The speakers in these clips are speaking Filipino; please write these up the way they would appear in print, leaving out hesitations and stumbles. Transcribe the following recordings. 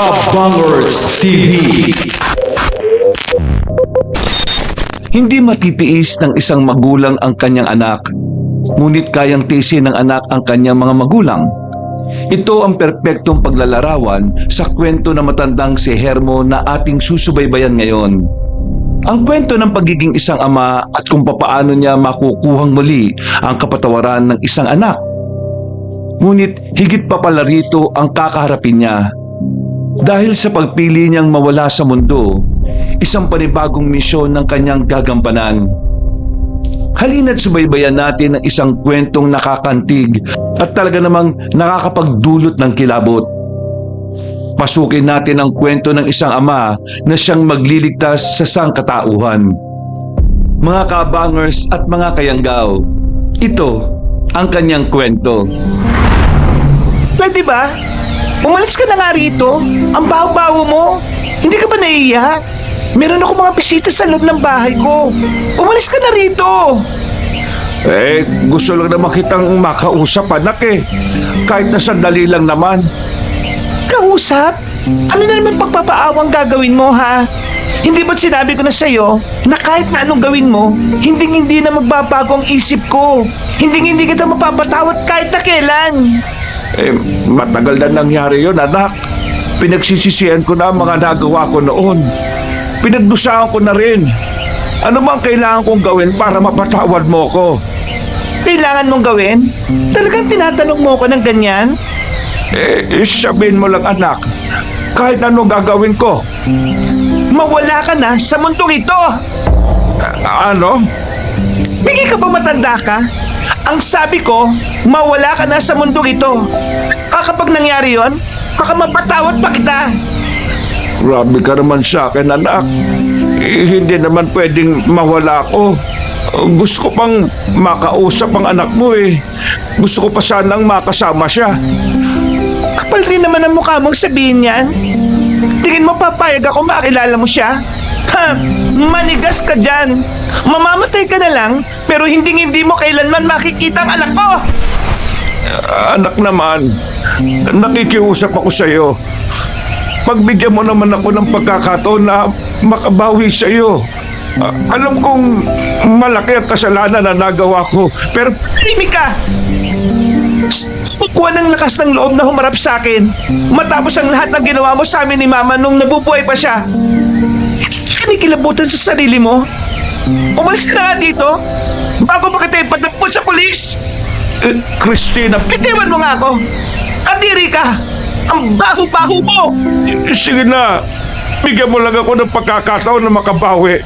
Kabangers TV. Hindi matitiis ng isang magulang ang kanyang anak, ngunit kayang tiisin ng anak ang kanyang mga magulang. Ito ang perpektong paglalarawan sa kwento na matandang si Hermo na ating susubaybayan ngayon. Ang kwento ng pagiging isang ama at kung papaano niya makukuhang muli ang kapatawaran ng isang anak. Ngunit higit pa pala rito ang kakaharapin niya. Dahil sa pagpili niyang mawala sa mundo, isang panibagong misyon ng kanyang gagampanan. Halina't subaybayan natin ang isang kwentong nakakantig at talaga namang nakakapagdulot ng kilabot. Pasukin natin ang kwento ng isang ama na siyang magliligtas sa sangkatauhan. Mga kabangers at mga kayanggaw, ito ang kanyang kwento. Pwede ba? Umalis ka na nga rito. Ang baho-baho mo. Hindi ka ba naiiyak? Meron ako mga bisita sa loob ng bahay ko. Umalis ka na rito. Gusto lang naman kitang makausap, anak Kahit na sandali lang naman. Kausap? Ano na naman pagpapaawang gagawin mo, ha? Hindi ba't sinabi ko na sa'yo na kahit na anong gawin mo, hindi na magbabago ang isip ko. Hindi kita mapapatawad kahit na kailan. Matagal na nangyari yun, anak. Pinagsisisihan ko na ang mga nagawa ko noon. Pinagdusahan ko na rin. Ano bang kailangan kong gawin para mapatawad mo ko? Kailangan mong gawin? Talagang tinatanong mo ko ng ganyan? Sabihin mo lang, anak. Kahit anong gagawin ko. Mawala ka na sa mundong ito! Ano? Bigay ka ba matanda ka? Ang sabi ko, mawala ka na sa mundong ito. Kapag nangyari yon, baka mapatawad pa kita. Grabe ka naman sa akin, anak. Hindi naman pwedeng mawala ako. Gusto ko pang makausap ang anak mo Gusto ko pa sanang makasama siya. Kapal rin naman ang mukha mong sabihin yan. Tingin mo papayag ako makilala mo siya? Ha! Manigas ka dyan! Mamamatay ka na lang, pero hindi mo kailanman makikita ang anak ko! Anak naman, nakikiusap ako sa iyo. Pagbigyan mo naman ako ng pagkakataon na makabawi sa iyo. Alam kong malaki ang kasalanan na nagawa ko, pero... Tahimik ka! Kukuha ng lakas ng loob na humarap sa akin matapos ang lahat ng ginawa mo sa amin ni Mama nung nabubuhay pa siya. Kinikilabutan sa sarili mo? Umalis ka na nga dito bago pa kita ipadampot sa pulis. Christina, Bitiwan mo nga ako. Kadiri ka. Ang baho-baho mo. sige na. Bigyan mo lang ako ng pagkakataon na makabawi.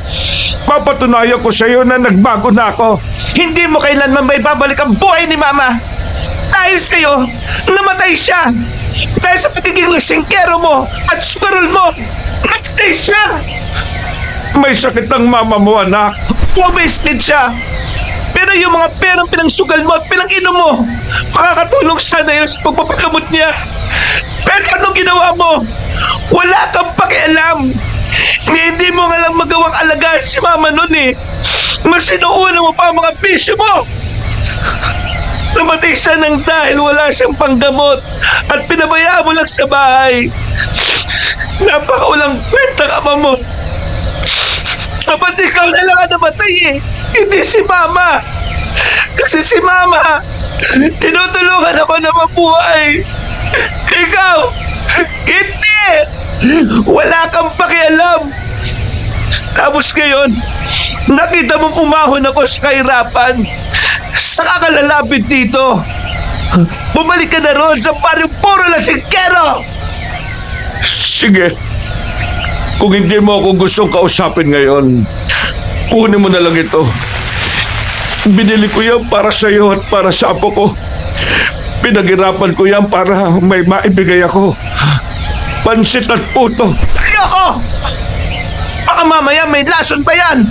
Papatunayan ko sa iyo na nagbago na ako. Hindi mo kailanman may babalik ang buhay ni Mama. Dahil sa'yo, namatay siya. Dahil sa pagiging lasingkero mo at sugarol mo, namatay siya. May sakit ang mama mo, anak. Wasted siya. Pero yung mga perang pinangsugal mo at pinang-inom mo, makakatulong sana yun sa pagpapagamot niya. Pero anong ginawa mo? Wala kang pakialam. Hindi mo nga lang magawang alagaan si Mama nun Mas inuuna mo pa ang mga bisyo mo. Namatay siya nang dahil wala siyang panggamot at pinabayaan mo lang sa bahay. Napakaulang kwentang ama mo. Dapat ikaw na lang ang namatay hindi si Mama. Kasi si Mama, tinutulungan ako na mabuhay. Ikaw, hindi! Wala kang pakialam. Tapos ngayon, nakita mong umahon ako sa kahirapan. Saka ka lalapit dito. Bumalik ka na roon sa parang puro lasingkero. Sige. Kung hindi mo ako gustong kausapin ngayon, kunin mo na lang ito. Binili ko yan para sa iyo at para sa apo ko. Pinaghirapan ko yan para may maibigay ako. Pansit at puto. Ayoko! Baka mamaya may lason pa yan.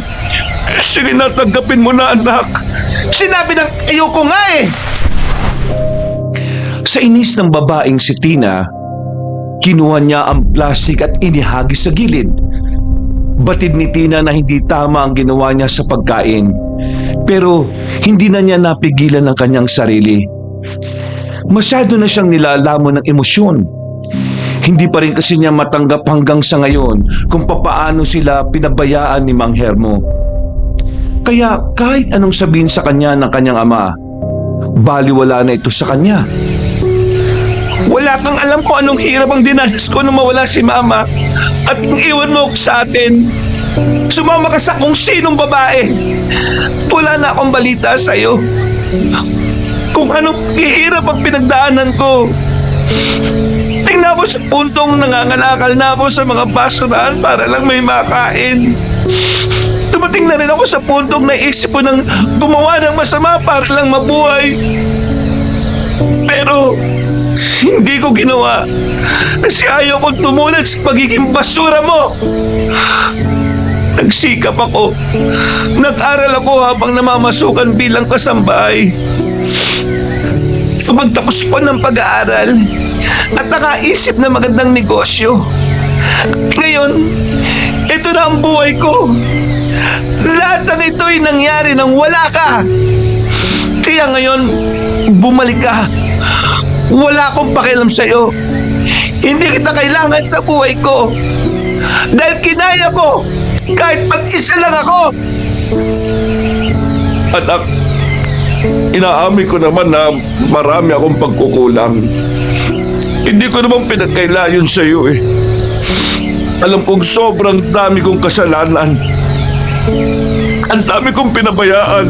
Sige na, tanggapin mo na, anak. Sinabi ng ayoko nga Sa inis ng babaeng si Tina, kinuha niya ang plastik at inihagis sa gilid. Batid ni Tina na hindi tama ang ginawa niya sa pagkain, pero hindi na niya napigilan ang kanyang sarili. Masyado na siyang nilalamon ng emosyon. Hindi pa rin kasi niya matanggap hanggang sa ngayon kung papaano sila pinabayaan ni Mang Hermo. Kaya kahit anong sabihin sa kanya ng kanyang ama, baliwala na ito sa kanya. Wala kang alam kung anong hirap ang dinanas ko nung mawala si Mama at nung iwan mo ako sa atin. Sumama ka sa kung sinong babae. Wala na akong balita sa'yo. Kung anong hirap ang pinagdaanan ko. Tingnan ko sa puntong nangangalakal na ako sa mga basurahan para lang may makain. Dumating na rin ako sa puntong naisip ko ng gumawa ng masama para lang mabuhay. Pero hindi ko ginawa kasi ayaw kong tumulad sa pagiging basura mo. Nagsikap ako. Nag-aral ako habang namamasukan bilang kasambahay. Pagtapos ko ng pag-aaral at nakaisip na magandang negosyo. Ngayon, ito na ang buhay ko. Lahat ng ito'y nangyari nang wala ka. Kaya ngayon, bumalik ka. Wala akong pakialam sa'yo. Hindi kita kailangan sa buhay ko. Dahil kinaya ko, kahit mag-isa lang ako. Anak, inaamin ko naman na marami akong pagkukulang. Hindi ko naman pinagkailayon sa iyo eh. Alam kong sobrang dami kong kasalanan. Ang dami kong pinabayaan.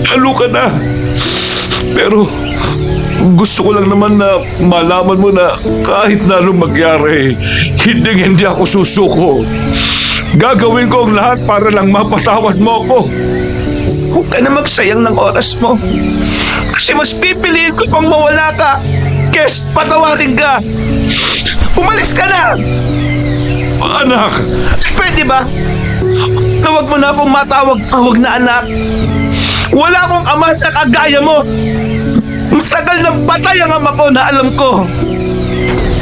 Halo ka na. Pero gusto ko lang naman na malaman mo na kahit na anong magyari, hindi ako susuko. Gagawin ko ang lahat para lang mapatawad mo ako. Huwag ka na magsayang ng oras mo. Kasi mas pipiliin ko pang mawala ka kaysa patawarin ka. Umalis ka na! Anak! Pwede ba? Na huwag mo na akong matawag-tawag na anak. Wala akong ama na kagaya mo. Matagal na patay ang ama ko na alam ko.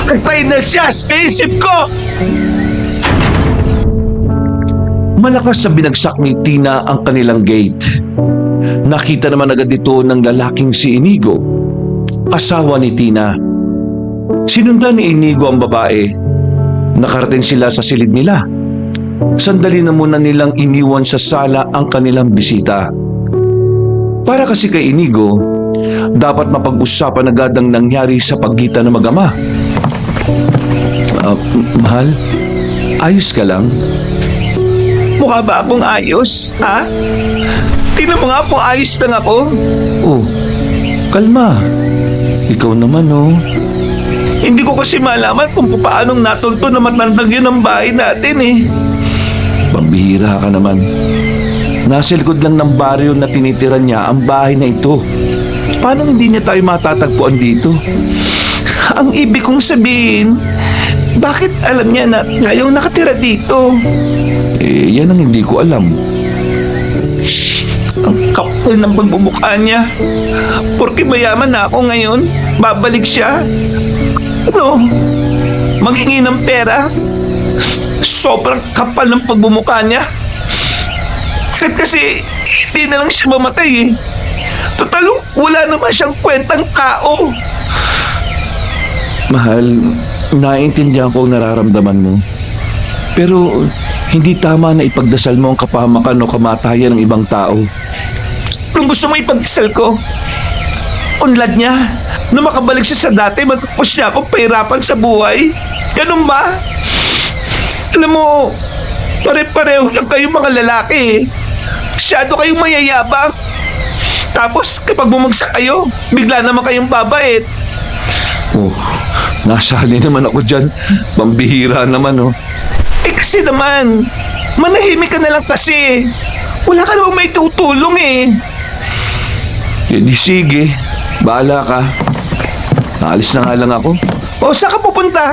Patay na siya sa isip ko. Malakas na binagsak ni Tina ang kanilang gate. Nakita naman agad ito ng lalaking si Inigo, asawa ni Tina. Sinundan ni Inigo ang babae. Nakarating sila sa silid nila. Sandali na muna nilang iniwan sa sala ang kanilang bisita. Para kasi kay Inigo, dapat mapag-usapan agad ang nangyari sa pagitan ng mag-ama. Mahal, ayos ka lang? Mukha ba akong ayos, ha? Tingnan mo nga kung ayos lang ako. Oh, kalma. Ikaw naman oh. Hindi ko kasi malaman kung paanong natunto na matandang yun ang bahay natin eh. Pambihira ka naman. Nasa likod lang ng baryo na tinitiran niya ang bahay na ito. Paano hindi niya tayo matatagpuan dito? Ang ibig kong sabihin, bakit alam niya na ngayong nakatira dito? Eh, yan ang hindi ko alam. Ang kapal ng pagbumukha niya. Porke mayaman na ako ngayon, babalik siya. Ano? Maghingi ng pera? Sobrang kapal ng pagbumukha niya. Kasi hindi na lang siya mamatay eh. Total, wala naman siyang kwentang tao. Mahal, naiintindihan ko ang nararamdaman mo. Pero hindi tama na ipagdasal mo ang kapahamakan o kamatayan ng ibang tao. Kung gusto mo ipagdasal ko, unlad niya na makabalik siya sa dati matapos niya akong pahirapan sa buhay. Ganun ba? Alam mo, pare-pareho lang kayong mga lalaki eh. Masyado kayong mayayabang. Tapos kapag bumagsak kayo, bigla naman kayong babait. Oh, nasali naman ako dyan. Pambihira naman oh. Eh kasi naman, manahimik ka na lang kasi. Wala ka namang may tutulong eh. Eh di sige, bahala ka. Naalis na nga lang ako. O saan ka pupunta?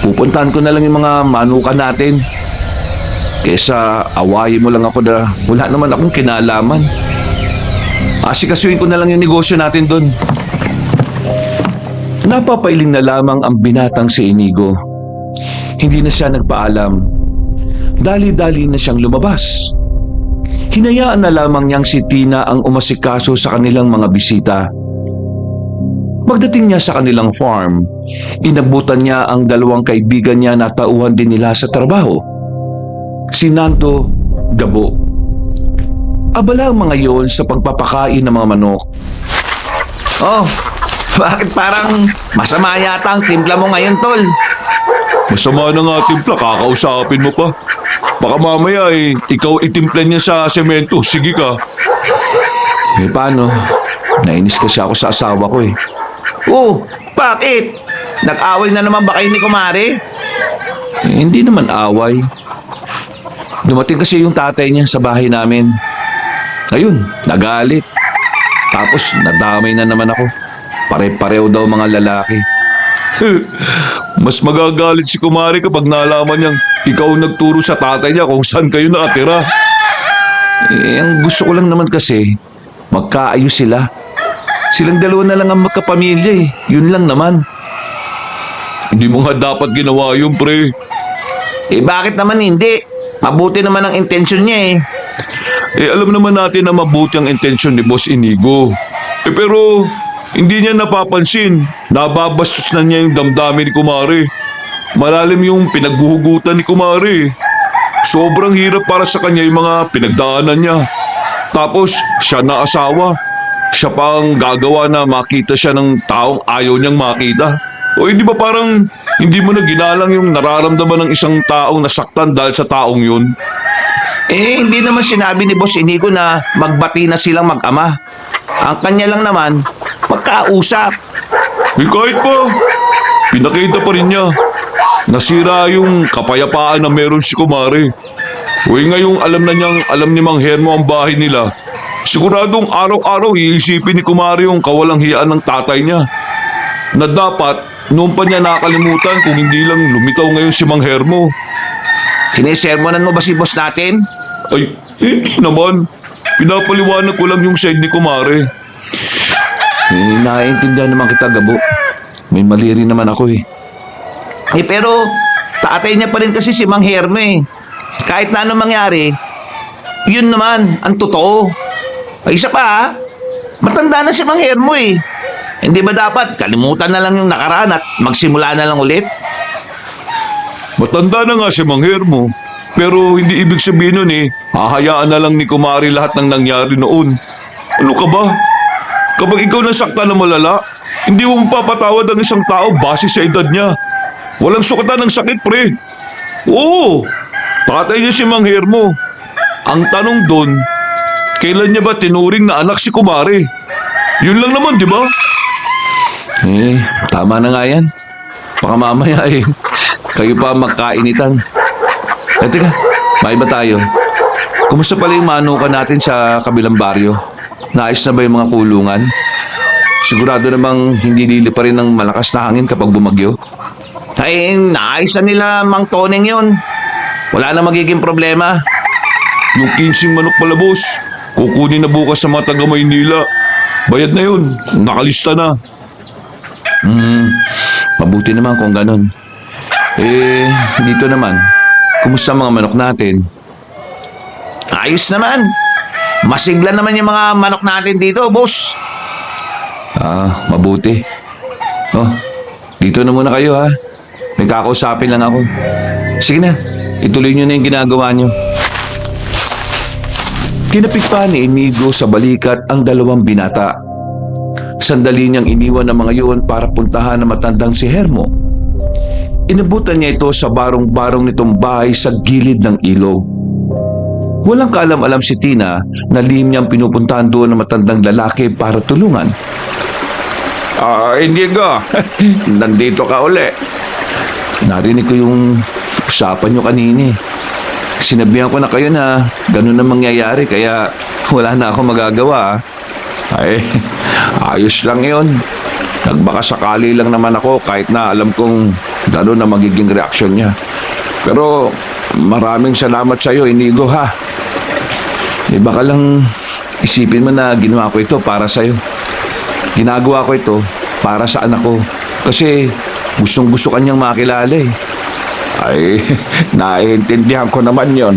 Pupuntahan ko na lang yung mga manuka natin. Kesa awayin mo lang ako na wala naman akong kinalaman. Asikasuhin ko na lang yung negosyo natin doon. Napapailing na lamang ang binatang si Inigo. Hindi na siya nagpaalam. Dali-dali na siyang lumabas. Hinayaan na lamang niyang si Tina ang umasikaso sa kanilang mga bisita. Pagdating niya sa kanilang farm, inabutan niya ang dalawang kaibigan niya na tauhan din nila sa trabaho. Si Nando, Gabo. Abala ang mga yon sa pagpapakain ng mga manok. Oh, bakit parang masama yata ang timpla mo ngayon, tol? Masama na nga timpla, kakausapin mo pa. Baka mamaya ikaw itimpla niya sa semento. Sige ka. Paano? Nainis kasi ako sa asawa ko eh. Oh, bakit? Nag-away na naman ba kayo ni Kumare? Hindi naman away. Dumating kasi yung tatay niya sa bahay namin. Ayun, nagalit. Tapos nadamay na naman ako. Pare-pareho daw mga lalaki. Mas magagalit si Kumari kapag nalaman niyang ikaw ang nagturo sa tatay niya kung saan kayo nakatira. Ang gusto ko lang naman kasi, magkaayos sila. Silang dalawa na lang ang magkapamilya eh. Yun lang naman. Hindi mo nga dapat ginawa yun, pre. Bakit naman hindi? Mabuti naman ang intensyon niya eh. Alam naman natin na mabuti ang intensyon ni Boss Inigo. Pero hindi niya napapansin. Nababastos na niya yung damdamin ni Kumari. Malalim yung pinaghuhugutan ni Kumari. Sobrang hirap para sa kanya yung mga pinagdaanan niya. Tapos siya na asawa. Siya pa ang gagawa na makita siya ng taong ayaw niyang makita. O hindi ba parang hindi mo na ginalang yung nararamdaman ng isang taong nasaktan dahil sa taong yun? Hindi naman sinabi ni Boss Inigo na magbati na silang mag-ama. Ang kanya lang naman, magkausap. Kahit pa, pinakita pa rin niya. Nasira yung kapayapaan na meron si Kumari. Ngayong alam ni Mang Hermo ang bahay nila. Siguradong araw-araw iisipin ni Kumari yung kawalang hiyaan ng tatay niya. Na dapat, noon pa niya nakalimutan kung hindi lang lumitaw ngayon si Mang Hermo. Sinisermonan mo ba si boss natin? Ay, hindi naman. Pinapaliwanag ko lang yung side ni Kumari. Naiintindihan naman kita, Gabo. May mali rin naman ako eh. Pero tatay niya pa rin kasi si Mang Herme. Kahit na anong mangyari, yun naman ang totoo. Isa pa matanda na si Mang Hermo eh. Hindi ba dapat kalimutan na lang yung nakaraan at magsimula na lang ulit? Matanda na nga si Mang Hermo. Pero hindi ibig sabihin nun hahayaan na lang ni Kumari lahat ng nangyari noon. Ano ka ba? Kapag ikaw nasaktan na malala, hindi mo mapapatawad ang isang tao base sa edad niya. Walang sukatan ng sakit, pre. Oo, tatay niya si Mang Hermo. Ang tanong doon, kailan niya ba tinuring na anak si Kumari? Yun lang naman, di ba? Tama na nga yan. Baka mamaya kayo pa magkainitan. Teka, maiba tayo. Kumusta pala yung manukan natin sa kabilang baryo? Naayos na ba yung mga kulungan? Sigurado namang hindi lilipa rin ng malakas na hangin kapag bumagyo? Naayos na nila Mang Toneng yun. Wala na magiging problema. Yung 15 manok pala, boss. Kukunin na bukas sa mga taga Maynila. Bayad na yun. Nakalista na. Mabuti naman kung ganun. Dito naman. Kumusta mga manok natin? Ayos naman. Masigla naman yung mga manok natin dito, boss. Mabuti. Oh, dito na muna kayo ha. May kakausapin lang ako. Sige na, ituloy nyo na yung ginagawa nyo. Kinapit pa ni Inigo sa balikat ang dalawang binata. Sandali niyang iniwan ang mga yun para puntahan ang matandang si Hermo. Inabutan niya ito sa barong-barong nitong bahay sa gilid ng ilog. Walang kaalam-alam si Tina na lihim niyang pinupuntahan doon ng matandang lalaki para tulungan. Inigo, nandito ka uli. Narinig ko yung usapan niyo kanini. Sinabihan ko na kayo na ganun na mangyayari kaya wala na ako magagawa. Ayos lang yun. Nagbaka sakali lang naman ako kahit na alam kong gano'n na magiging reaksyon niya. Pero maraming salamat sa iyo, Inigo ha. Baka lang isipin mo na ginawa ko ito para sa iyo. Ginagawa ko ito para sa anak ko. Kasi gustong-gusto kanyang makilala eh. Naiintindihan ko naman yon.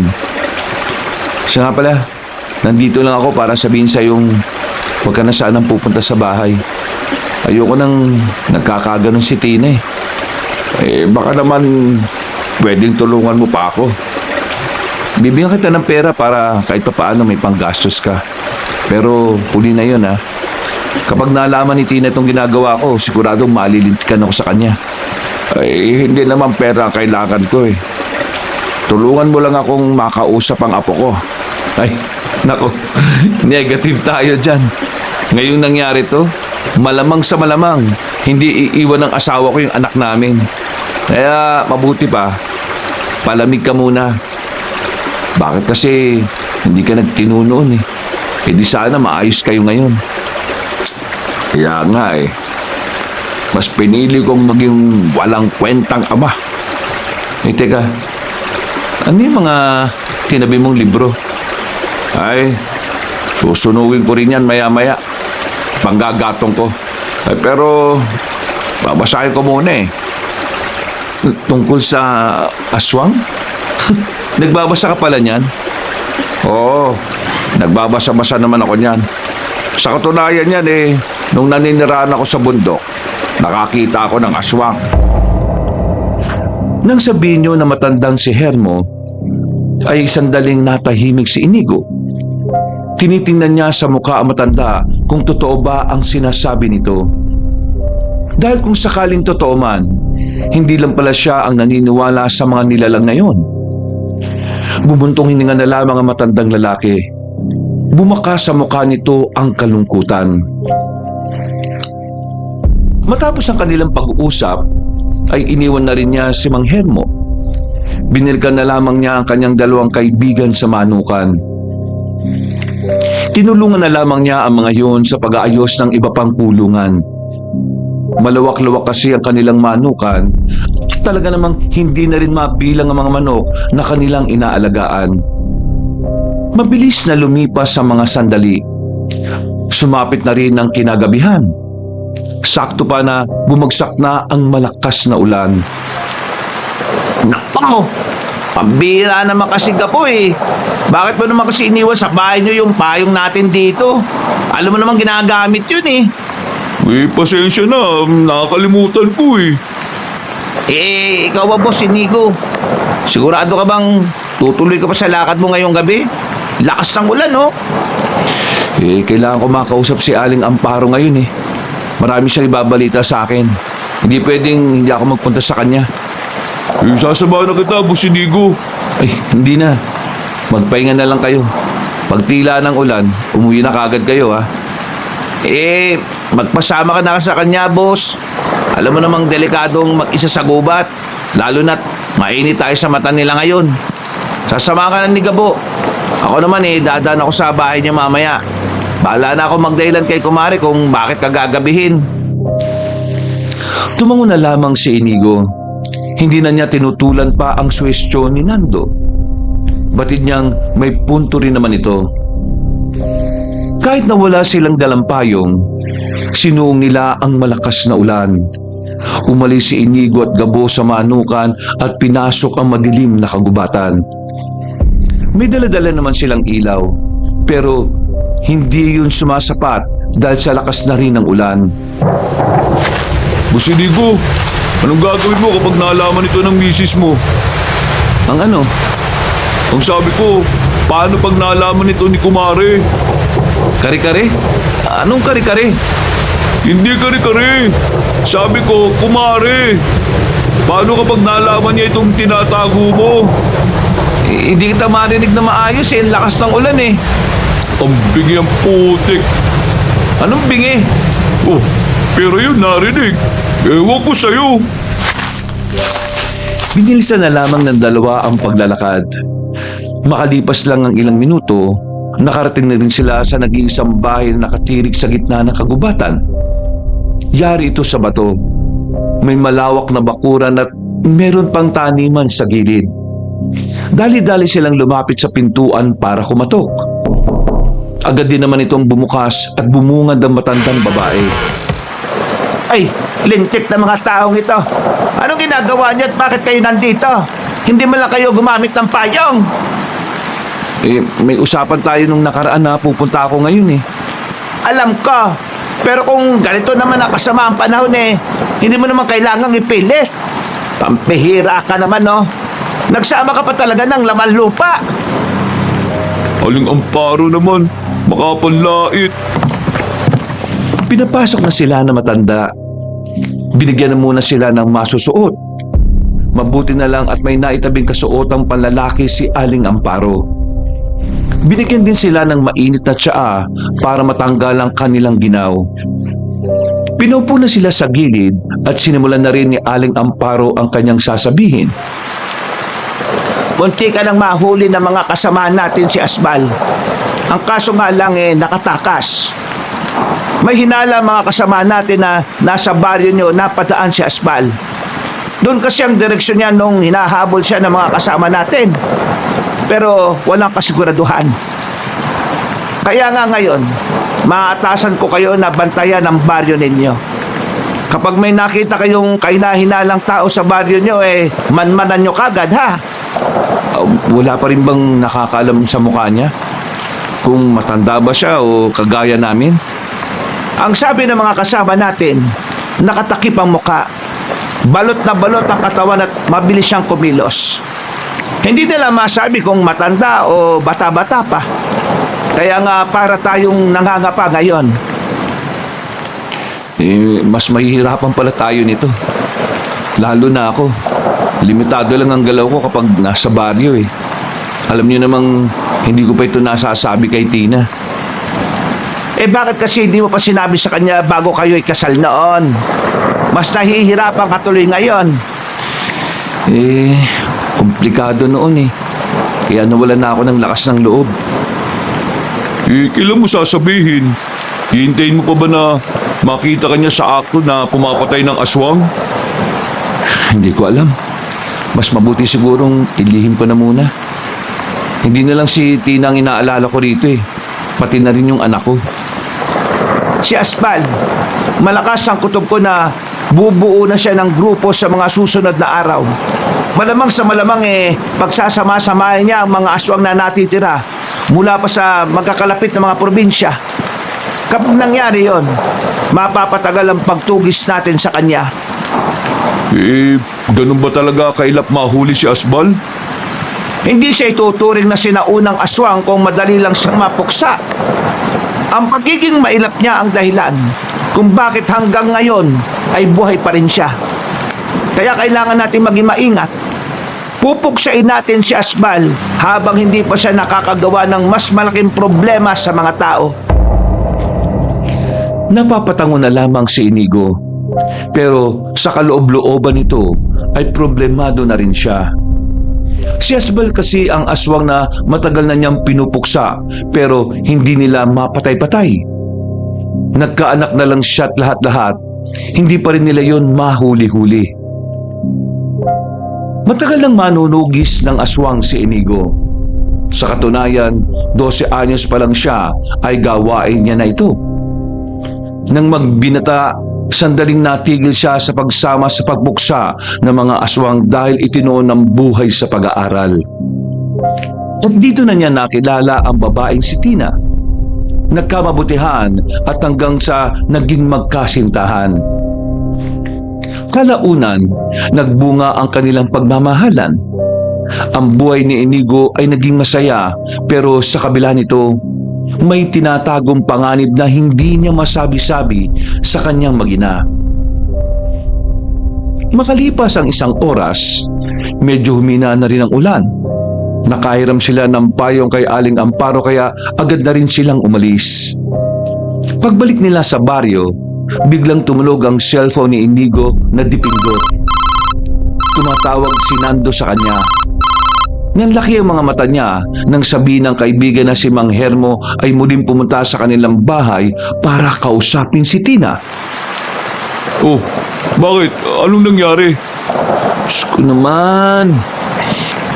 Siya nga pala, nandito lang ako para sabihin sa yung huwag ka na sanang pupunta sa bahay. Ayoko nang nagkakaganon si Tina eh. Baka naman pwedeng tulungan mo pa ako. Bibigyan kita ng pera para kahit pa paano may panggastos ka. Pero huli na yun ha. Kapag nalaman ni Tina itong ginagawa ko, siguradong malilintikan ako sa kanya. Hindi naman pera ang kailangan ko eh. Tulungan mo lang akong makausap ang apo ko. Ay, nako, negative tayo dyan. Ngayong nangyari to, malamang sa malamang, hindi iiwan ng asawa ko yung anak namin. Kaya mabuti pa, palamig ka muna. Bakit kasi hindi ka nagtino noon eh? E di sana maayos kayo ngayon. Kaya nga eh. Mas pinili kong maging walang kwentang ama. Teka, ano yung mga tinabi mong libro? Ay, susunugin ko rin yan maya-maya. Panggagatong ko. Pero, babasahin ko muna eh. Tungkol sa aswang? Nagbabasa ka pala niyan? Oo, nagbabasa-basa naman ako niyan. Sa katunayan yan eh, nung naninirahan ako sa bundok, nakakita ako ng aswang. Nang sabihin niyo na matandang si Hermo, ay sandaling natahimik si Inigo. Tinitingnan niya sa mukha ang matanda kung totoo ba ang sinasabi nito. Dahil kung sakaling totoo man, hindi lang pala siya ang naniniwala sa mga nilalang na yon. Bumuntong hininga na lamang ang matandang lalaki. Bumaka sa mukha nito ang kalungkutan. Matapos ang kanilang pag-uusap, ay iniwan na rin niya si Mang Hermo. Binilkan na lamang niya ang kanyang dalawang kaibigan sa manukan. Tinulungan na lamang niya ang mga yon sa pag-aayos ng iba pang kulungan. Malawak-lawak kasi ang kanilang manukan at talaga namang hindi na rin mabilang ang mga manok na kanilang inaalagaan. Mabilis na lumipas ang mga sandali. Sumapit na rin ang kinagabihan. Sakto pa na bumagsak na ang malakas na ulan. Nako! Pambira naman kasi Gapo eh. Bakit mo naman kasi iniwan sa bahay niyo yung payong natin dito? Alam mo naman ginagamit yun eh. Pasensya na, nakakalimutan ko eh. Ikaw ba boss, Inigo? Sigurado ka bang tutuloy ka pa sa lakad mo ngayong gabi? Lakas ng ulan, no? Kailangan ko makausap si Aling Amparo ngayon eh. Marami siyang ibabalita sa akin. Hindi pwedeng hindi ako magpunta sa kanya. Sasamahan na kita, Boss Inigo. Ay, hindi na. Magpahinga na lang kayo. Pagtila ng ulan, umuwi na kagad kayo ha. Magpasama ka na sa kanya, boss. Alam mo namang delikadong mag-isa sa gubat. Lalo na't mainit tayo sa mata nila ngayon. Sasama ka na ni Gabo. Ako naman dadaan ako sa bahay niya mamaya. Bahala na ako magdahilan kay kumare kung bakit ka gagabihin. Tumango na lamang si Inigo. Hindi na niya tinutulan pa ang suwestyon ni Nando. Batid niyang may punto rin naman ito. Kahit na wala silang dalang payong, sinuong nila ang malakas na ulan. Umalis si Inigo at Gabo sa manukan at pinasok ang madilim na kagubatan. May dala-dala naman silang ilaw, pero hindi yun sumasapat dahil sa lakas na rin ng ulan. Boss Inigo, anong gagawin mo kapag naalaman ito ng misis mo? Ang ano? Ang sabi ko, paano pag naalaman ito ni Kumare? Kare-kare? Anong kare-kare? Hindi kare-kare. Sabi ko, Kumare. Paano kapag naalaman niya itong tinatago mo? Hindi kita marinig na maayos eh. Ang lakas ng ulan eh. Ang bingi ang putik. Anong bingi? Oh, pero yun narinig. Ewan ko sa'yo. Binilisan na lamang ng dalawa ang paglalakad. Makalipas lang ang ilang minuto, nakarating na rin sila sa nag-iisang bahay na nakatirik sa gitna ng kagubatan. Yari ito sa bato. May malawak na bakuran at meron pang taniman sa gilid. Dali-dali silang lumapit sa pintuan para kumatok. Agad din naman itong bumukas at bumungad ang matandang babae. Ay, lintik na mga taong ito. Anong ginagawa niyo at bakit kayo nandito? Hindi man lang kayo gumamit ng payong. May usapan tayo nung nakaraan na pupunta ako ngayon eh. Alam ko, Pero kung ganito naman ang kasama ang panahon hindi mo naman kailangang ipilit. Pampihira ka naman, no? Nagsama ka pa talaga ng laman lupa. Aling Amparo naman, makapanlait. Pinapasok na sila na matanda. Binigyan na muna sila ng masusuot. Mabuti na lang at may naitabing kasuotang panlalaki si Aling Amparo. Binigyan din sila ng mainit na tsaa para matanggal ang kanilang ginaw. Pinupo na sila sa gilid at sinimulan na rin ni Aling Amparo ang kanyang sasabihin. Munti ka nang mahuli ng mga kasama natin si Asbal. Ang kaso nga lang nakatakas. May hinala mga kasama natin na nasa baryo nyo napadaan si Asbal. Doon kasi ang direksyon niya nung hinahabol siya ng mga kasama natin. Pero walang kasiguraduhan. Kaya nga ngayon, maatasan ko kayo na bantayan ang baryo ninyo. Kapag may nakita kayong kahina-hinalang tao sa baryo nyo, manmanan nyo kagad, ha? Wala pa rin bang nakakaalam sa mukha niya? Kung matanda ba siya o kagaya namin? Ang sabi ng mga kasama natin, nakatakip ang muka. Balot na balot ang katawan at mabilis siyang kumilos. Hindi nila masabi kung matanda o bata-bata pa. Kaya nga para tayong nangangapa ngayon. Mas mahihirapan pala tayo nito. Lalo na ako. Limitado lang ang galaw ko kapag nasa baryo Alam niyo namang hindi ko pa ito nasasabi kay Tina. Bakit kasi hindi mo pa sinabi sa kanya bago kayo ikasal noon? Mas nahihirapan ka tuloy ngayon. Komplikado noon Kaya nawalan na ako ng lakas ng loob. Kailan mo sasabihin? Hihintayin mo pa ba na makita kanya sa akto na pumapatay ng aswang? Hindi ko alam. Mas mabuti sigurong ilihim ko na muna. Hindi na lang si Tina ang inaalala ko rito Pati na rin yung anak ko. Si Asbal, malakas ang kutob ko na bubuo na siya ng grupo sa mga susunod na araw. Malamang sa malamang pagsasama-samahin niya ang mga aswang na natitira mula pa sa magkakalapit na mga probinsya. Kapag nangyari yon, mapapatagal ang pagtugis natin sa kanya. Ganun ba talaga kailap mahuli si Asbal? Hindi siya ituturing na sinaunang aswang kung madali lang siyang mapuksa. Ang pagiging mailap niya ang dahilan kung bakit hanggang ngayon ay buhay pa rin siya. Kaya kailangan natin maging maingat. Pupuksain natin si Asbal habang hindi pa siya nakakagawa ng mas malaking problema sa mga tao. Napapatango na lamang si Inigo. Pero sa kaloob-looban nito ay problemado na rin siya. Si Asbal kasi ang aswang na matagal na niyang pinupuksa pero hindi nila mapatay-patay. Nagkaanak na lang siya at lahat-lahat, hindi pa rin nila yon mahuli-huli. Matagal lang manunugis ng aswang si Inigo. Sa katunayan, 12 anyos pa lang siya ay gawain niya na ito. Nang magbinata, sandaling natigil siya sa pagsama sa pagbuksa ng mga aswang dahil itinoon ng buhay sa pag-aaral. At dito na niya nakilala ang babaeng si Tina. Nagkamabutihan at hanggang sa naging magkasintahan. Kalaunan, nagbunga ang kanilang pagmamahalan. Ang buhay ni Inigo ay naging masaya pero sa kabila nito, may tinatagong panganib na hindi niya masabi-sabi sa kanyang mag-ina. Makalipas ang isang oras, medyo humina na rin ang ulan. Nakahiram sila ng payong kay Aling Amparo kaya agad na rin silang umalis. Pagbalik nila sa baryo, biglang tumulog ang cellphone ni Inigo na dipindot. Tumatawag si Nando sa kanya. Nanlaki ang mga mata niya nang sabihin ng kaibigan na si Mang Hermo ay muling pumunta sa kanilang bahay para kausapin si Tina. Oh, bakit? Anong nangyari? Diyos ko naman,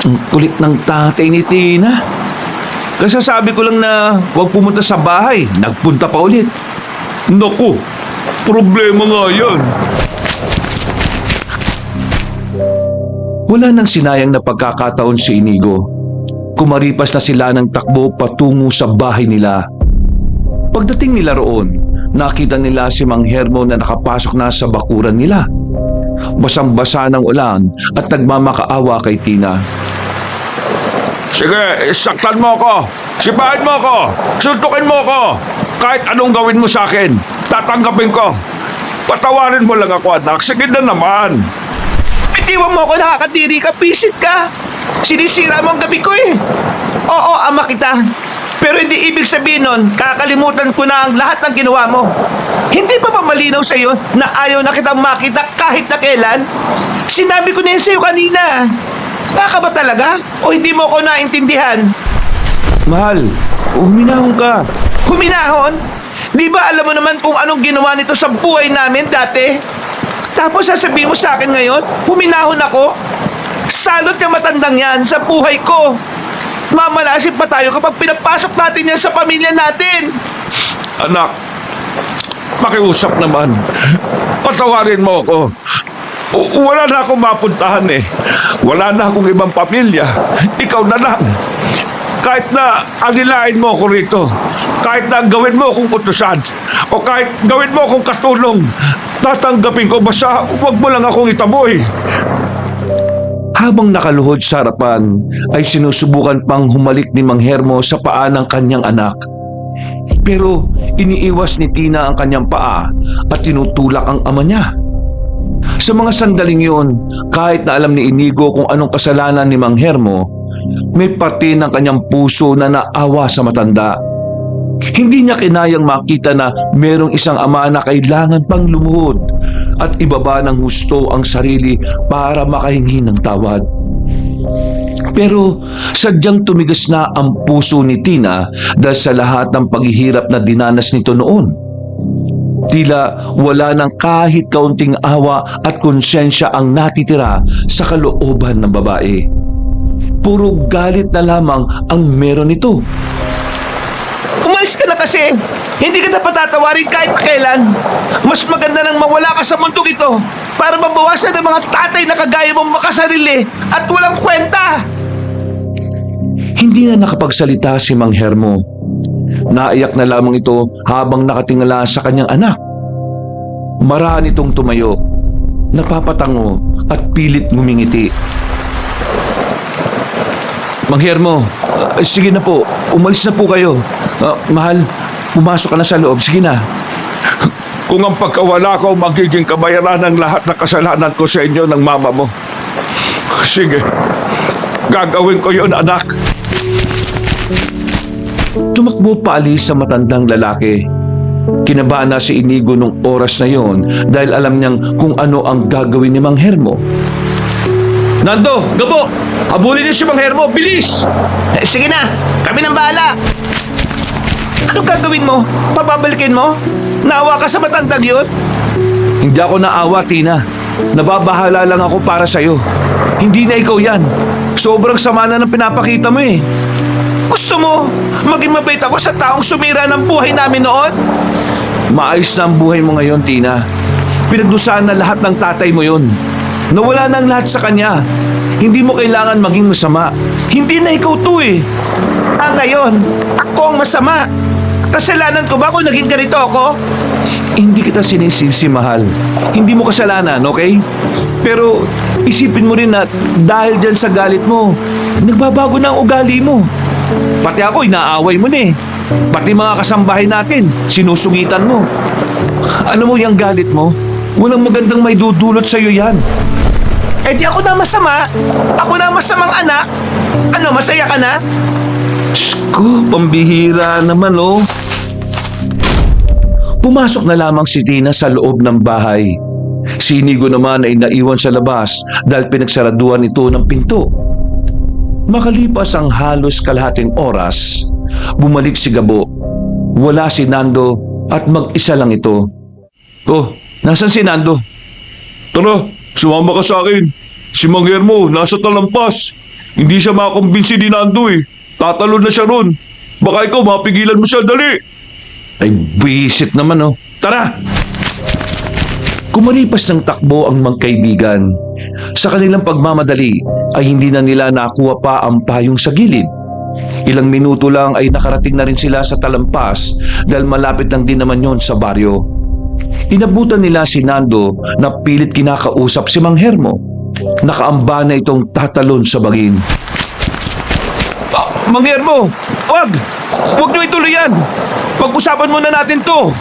ang kulit ng tatay ni Tina. Kasasabi ko lang na huwag pumunta sa bahay, nagpunta pa ulit. Naku, problema nga yan. Wala nang sinayang na pagkakataon si Inigo. Kumaripas na sila ng takbo patungo sa bahay nila. Pagdating nila roon, nakita nila si Mang Hermo na nakapasok na sa bakuran nila. Basang-basa ng ulan at nagmamakaawa kay Tina. Sige, saktan mo ko. Sipahin mo ko. Suntukin mo ko. Kahit anong gawin mo sa akin, tatanggapin ko. Patawarin mo lang ako, anak. Sige na naman. Bitiwan mo ako, nakakadiri ka, pisit ka. Sinisira mo ang gabi ko eh. Oo, ama kita. Pero hindi ibig sabihin nun, kakalimutan ko na ang lahat ng ginawa mo. Hindi pa ba malinaw sa'yo na ayaw na kitang makita kahit na kailan? Sinabi ko na yun sa'yo kanina. Saka ba talaga? O hindi mo ko naintindihan? Mahal, huminahon ka. Huminahon? Di ba alam mo naman kung anong ginawa nito sa buhay namin dati? Tapos sasabihin mo sa akin ngayon, huminahon ako? Salot yung matandang yan sa buhay ko. Mamalasin pa tayo kapag pinapasok natin yan sa pamilya natin. Anak, makiusap naman. Patawarin mo ako. Wala na akong mapuntahan eh. Wala na akong ibang pamilya. Ikaw na lang. Kahit na anilain mo ako rito, kahit na gawin mo akong utusan, o kahit gawin mo akong katulong, tatanggapin ko, basta huwag mo lang akong itaboy. Habang nakaluhod sa harapan, ay sinusubukan pang humalik ni Mang Hermo sa paa ng kanyang anak. Pero iniiwas ni Tina ang kanyang paa at tinutulak ang ama niya. Sa mga sandaling yun, kahit na alam ni Inigo kung anong kasalanan ni Mang Hermo, may parte ng kanyang puso na naawa sa matanda. Hindi niya kinayang makita na merong isang ama na kailangan pang lumuhod at ibaba ng husto ang sarili para makahingi ng tawad. Pero sadyang tumigas na ang puso ni Tina dahil sa lahat ng paghihirap na dinanas nito noon. Tila wala ng kahit kaunting awa at konsensya ang natitira sa kalooban ng babae. Puro galit na lamang ang meron nito. Umalis ka na kasi. Hindi ka dapat tatawarin kahit na kailan. Mas maganda nang mawala ka sa mundong ito para mabawasan ng mga tatay na kagaya mong makasarili at walang kwenta. Hindi na nakapagsalita si Mang Hermo. Naiyak na lamang ito habang nakatingala sa kanyang anak. Maraan itong tumayo, napapatango at pilit ngumingiti. Mang Hermo, sige na po, umalis na po kayo. Mahal, pumasok ka na sa loob, sige na. Kung ang pagkawala ko magiging kabayaran ng lahat ng kasalanan ko sa inyo ng mama mo, sige, gagawin ko yun, anak. Tumakbo paalis sa matandang lalaki. Kinabahan na si Inigo nung oras na yon dahil alam niyang kung ano ang gagawin ni Mang Hermo. Nando, Gabo, habulin niyo si Mang Hermo, bilis! Sige na, kami nang bahala. Anong gagawin mo? Papabalikin mo? Naawa ka sa matandang yun? Hindi ako naawa, Tina. Nababahala lang ako para sa'yo. Hindi na ikaw yan. Sobrang sama na ng pinapakita mo eh. Gusto mo maging mabait ako sa taong sumira ng buhay namin noon? Maayos na ang buhay mo ngayon, Tina. Pinagdusahan na lahat ng tatay mo yun. Nawala na ang lahat sa kanya. Hindi mo kailangan maging masama. Hindi na ikaw to eh. Ngayon, ako ang masama. Kasalanan ko ba kung naging ganito ako? Hindi kita sinisisi, mahal. Hindi mo kasalanan, okay? Pero isipin mo rin na dahil dyan sa galit mo, nagbabago na ang ugali mo. Pati ako, inaaway mo na eh. Pati mga kasambahay natin, sinusungitan mo. Ano mo yung galit mo? Walang magandang may dudulot sa'yo yan. Eh di ako na masama. Ako na masamang anak. Ano, masaya ka na? Diyos ko, pambihira naman oh. Pumasok na lamang si Tina sa loob ng bahay. Si Inigo naman ay naiwan sa labas dahil pinagsaraduhan ito ng pinto. Makalipas ang halos kalahating oras, bumalik si Gabo. Wala si Nando at mag-isa lang ito. Oh, nasan si Nando? Tara, sumama ka sa akin. Si Mang Hermo, nasa talampas. Hindi siya makakumbinsi ni Nando eh. Tatalo na siya ron. Baka ikaw mapigilan mo siya, dali. Ay, buwisit naman oh. Tara! Kumalipas ng takbo ang magkaibigan. Sa kanilang pagmamadali ay hindi na nila nakuha pa ang payong sa gilid. Ilang minuto lang ay nakarating na rin sila sa Talampas dahil malapit lang din naman yon sa baryo. Inabutan nila si Nando na pilit kinakausap si Mang Hermo. Nakaamba na itong tatalon sa bangin. Mang Hermo, wag! Huwag niyo ituloy yan! Pag-usapan muna natin to!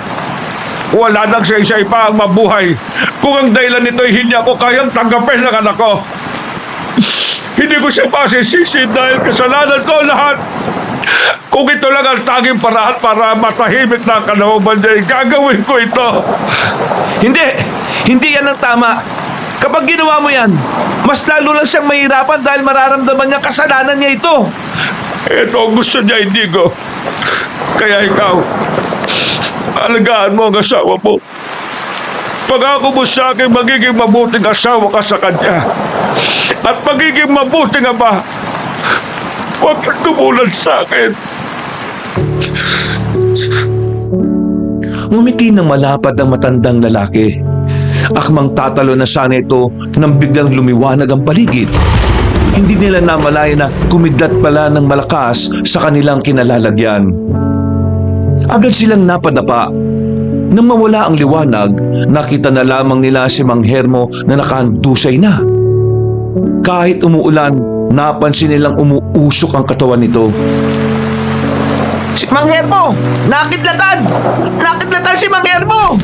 Wala nang saysay pa ang mabuhay kung ang dahilan nito ay hindi ako kayang tanggapin ng anak ko. Hindi ko siya pasisisi dahil kasalanan ko lahat. Kung ito lang ang tanging paraan para matahimik na ang kalooban niya, gagawin ko ito. Hindi! Hindi yan ang tama! Kapag ginawa mo yan, mas lalo lang siyang mahirapan dahil mararamdaman niya kasalanan niya ito. Ito ang gusto niya, Inigo. Kaya ikaw, alagaan mo ang asawa mo. Pangako mo sa akin magiging mabuting asawa ka sa kanya. At magiging mabuting ama. Huwag kang tumulad sa akin. Ngumiti ng malapad ang matandang lalaki. Akmang tatalo na sana ito nang biglang lumiwanag ang paligid. Hindi nila namalaya na kumidlat pala ng malakas sa kanilang kinalalagyan. Agad silang napadapa. Nang mawala ang liwanag, nakita na lamang nila si Mang Hermo na nakahandusay na. Kahit umuulan, napansin nilang umuusok ang katawan nito. Si Mang Hermo! Nakidlatan! Nakidlatan si Mang Hermo!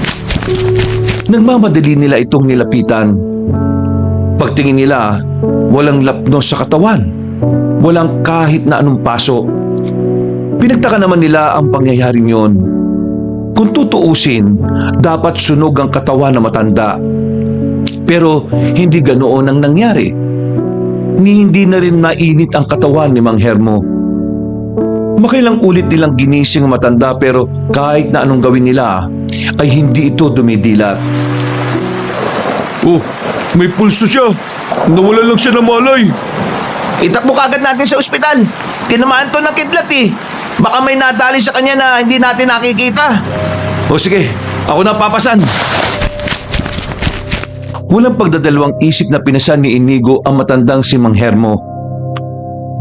Nagmamadali nila itong nilapitan. Pagtingin nila, walang lapnos sa katawan. Walang kahit na anong paso. Pinagtaka naman nila ang pangyayaring yon. Kung tutuusin, dapat sunog ang katawan na matanda. Pero hindi ganoon ang nangyari. Hindi na rin mainit ang katawan ni Mang Hermo. Makailang ulit nilang ginising ang matanda pero kahit na anong gawin nila, ay hindi ito dumidilat. Oh, may pulso siya. Nawalan lang siya ng malay. Itakbo kagad natin sa ospital. Tinamaan to ng kidlat eh. Baka may nadali sa kanya na hindi natin nakikita. O sige, ako na papasan. Walang pagdadalawang isip na pinasan ni Inigo ang matandang si Mang Hermo.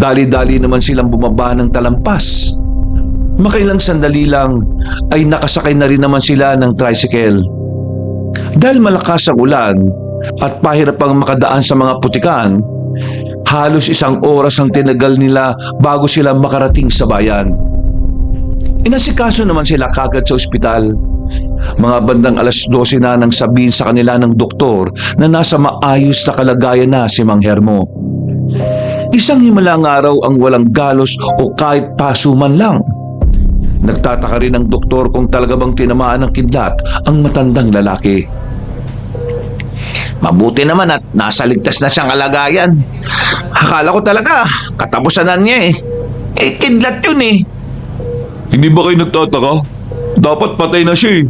Dali-dali naman silang bumaba ng Talampas. Makailang sandali lang ay nakasakay na rin naman sila ng tricycle. Dahil malakas ang ulan at pahirap pang makadaan sa mga putikan, halos 1 oras ang tinagal nila bago sila makarating sa bayan. Inasikaso naman sila kagad sa ospital. Mga bandang 12:00 na nang sabihin sa kanila ng doktor na nasa maayos na kalagayan na si Mang Hermo. Isang himalang araw ang walang galos o kahit paso man lang. Nagtataka rin ang doktor kung talaga bang tinamaan ng kidlat ang matandang lalaki. Mabuti naman at nasa ligtas na siyang kalagayan. Akala ko talaga, katapusan na niya eh. Eh, kidlat yun eh. Hindi ba kayo nagtataka? Dapat patay na siya eh.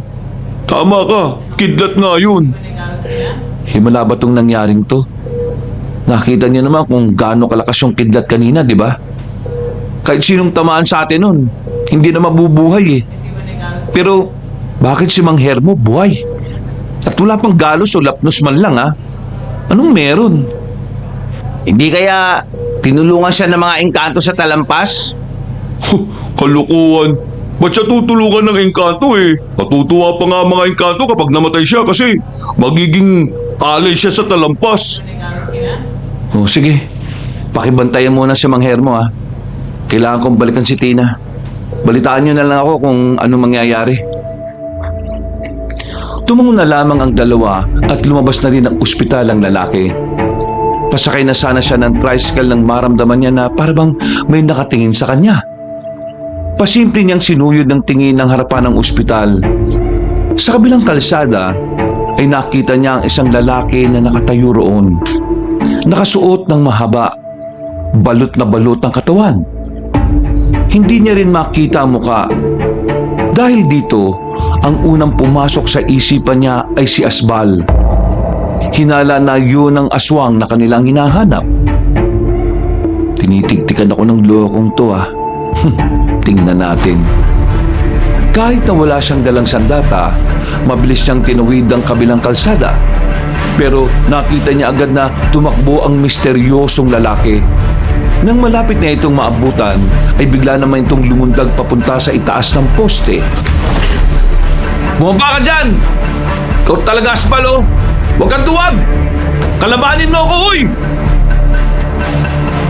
Tama ka, kidlat nga yun. Himala ba itong nangyaring to? Nakita niyo naman kung gaano kalakas yung kidlat kanina, di ba? Kahit sinong tamaan sa atin nun, hindi na mabubuhay eh. Pero bakit si Mang Hermo buhay? At wala pang galos o lapnos man lang ha? Anong meron? Hindi kaya tinulungan siya ng mga engkanto sa Talampas? Kalukuhan. Ba't siya tutulungan ng engkanto eh? Matutuwa pa nga mga engkanto kapag namatay siya kasi magiging alay siya sa Talampas. O sige, pakibantayan muna si Mang Hermo ha. Kailangan kong balikan si Tina. Balitaan niyo na lang ako kung ano mangyayari. Tumungo na lamang ang dalawa at lumabas na rin ang ospital ang lalaki. Pasakay na sana siya ng tricycle nang maramdaman niya na parang may nakatingin sa kanya. Pasimple niyang sinuyod ng tingin ng harapan ng ospital. Sa kabilang kalsada ay nakita niya ang isang lalaki na nakatayo roon. Nakasuot ng mahaba, balot na balot ang katawan. Hindi niya rin makita ang muka. Dahil dito, ang unang pumasok sa isipan niya ay si Asbal. Hinala na yun ang aswang na kanilang hinahanap. Tinitigtikan ako ng lokong to ah. Tingnan natin. Kahit na wala siyang dalang sandata, mabilis siyang tinawid ang kabilang kalsada. Pero nakita niya agad na tumakbo ang misteryosong lalaki. Nang malapit na itong maabutan, ay bigla naman itong lumundag papunta sa itaas ng poste. Bumaba ka dyan! Ikaw talaga, Aspal, oh! Huwag kang duwag! Kalabanin mo ako, uy!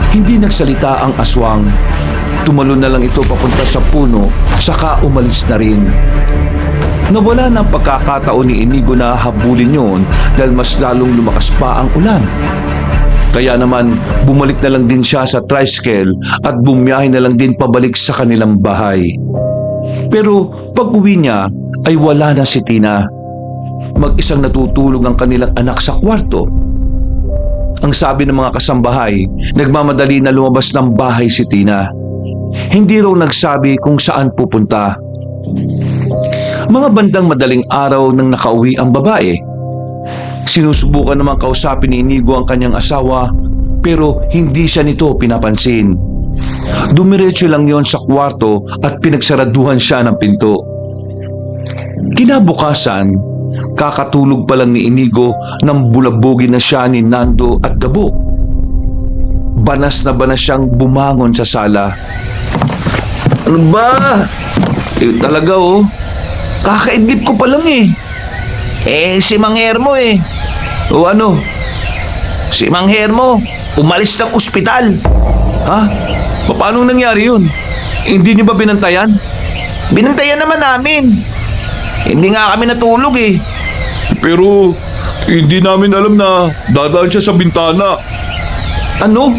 Hindi nagsalita ang aswang. Tumalon na lang ito papunta sa puno, saka umalis na rin. Nawala ng pagkakataon ni Inigo na habulin yun dahil mas lalong lumakas pa ang ulan. Kaya naman, bumalik na lang din siya sa tricycle at bumiyahe na lang din pabalik sa kanilang bahay. Pero pag-uwi niya ay wala na si Tina. Mag-isang natutulog ang kanilang anak sa kwarto. Ang sabi ng mga kasambahay, nagmamadali na lumabas ng bahay si Tina. Hindi raw nagsabi kung saan pupunta. Mga bandang madaling araw nang nakauwi ang babae. Sinusubukan namang kausapin ni Inigo ang kanyang asawa pero hindi siya nito pinapansin. Dumiretso lang yon sa kwarto at pinagsaraduhan siya ng pinto. Kinabukasan, kakatulog pa lang ni Inigo nang bulabogin na siya ni Nando at Gabo. Banas na banas siyang bumangon sa sala. Ano ba? Talaga oh. Kakaidlip ko pa lang eh. Si Mang Hermo eh. O ano? Si Mang Hermo, umalis ng ospital. Ha? Paano nangyari yun? Hindi niyo ba binantayan? Binantayan naman namin. Hindi nga kami natulog eh. Pero hindi namin alam na dadaan siya sa bintana. Ano?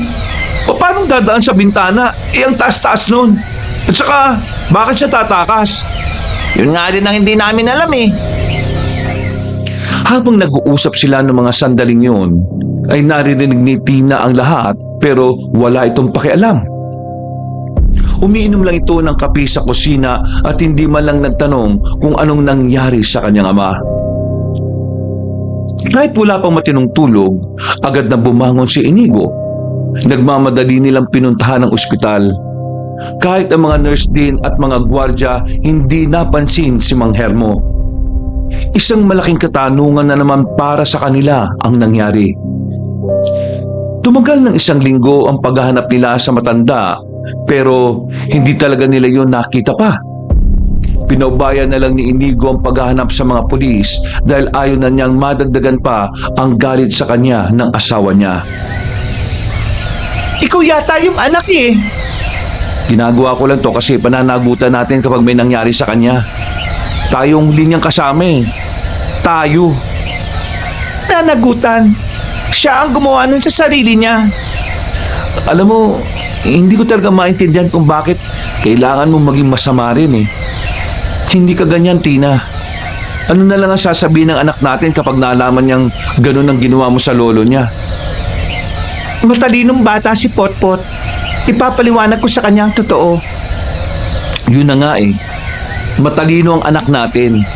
Paano dadaan sa bintana? Ang taas-taas nun. At saka, bakit siya tatakas? Yun nga din ang hindi namin alam eh. Habang nag-uusap sila ng mga sandaling yun, ay narinig ni Tina ang lahat pero wala itong pakialam. Umiinom lang ito ng kape sa kusina at hindi man lang nagtanong kung anong nangyari sa kanyang ama. Kahit wala pang matinong tulog, agad na bumangon si Inigo. Nagmamadali nilang pinuntahan ng ospital. Kahit ang mga nurse din at mga gwardya hindi napansin si Mang Hermo. Isang malaking katanungan na naman para sa kanila ang nangyari. Tumagal ng 1 linggo ang paghahanap nila sa matanda pero hindi talaga nila yun nakita pa. Pinaubayan na lang ni Inigo ang paghahanap sa mga pulis dahil ayaw na niyang madagdagan pa ang galit sa kanya ng asawa niya. Ikaw yata yung anak eh. Ginagawa ko lang to kasi pananagutan natin kapag may nangyari sa kanya. Tayong linyang kasama eh. Tayo. Nanagutan. Siya ang gumawa nun sa sarili niya. Alam mo, hindi ko talaga maintindihan kung bakit kailangan mong maging masama rin eh. Hindi ka ganyan, Tina. Ano na lang ang sasabihin ng anak natin kapag nalaman niyang ganun ang ginawa mo sa lolo niya? Matalinong bata si Potpot. Ipapaliwanag ko sa kanya ang totoo. Yun na nga eh. Matalino ang anak natin.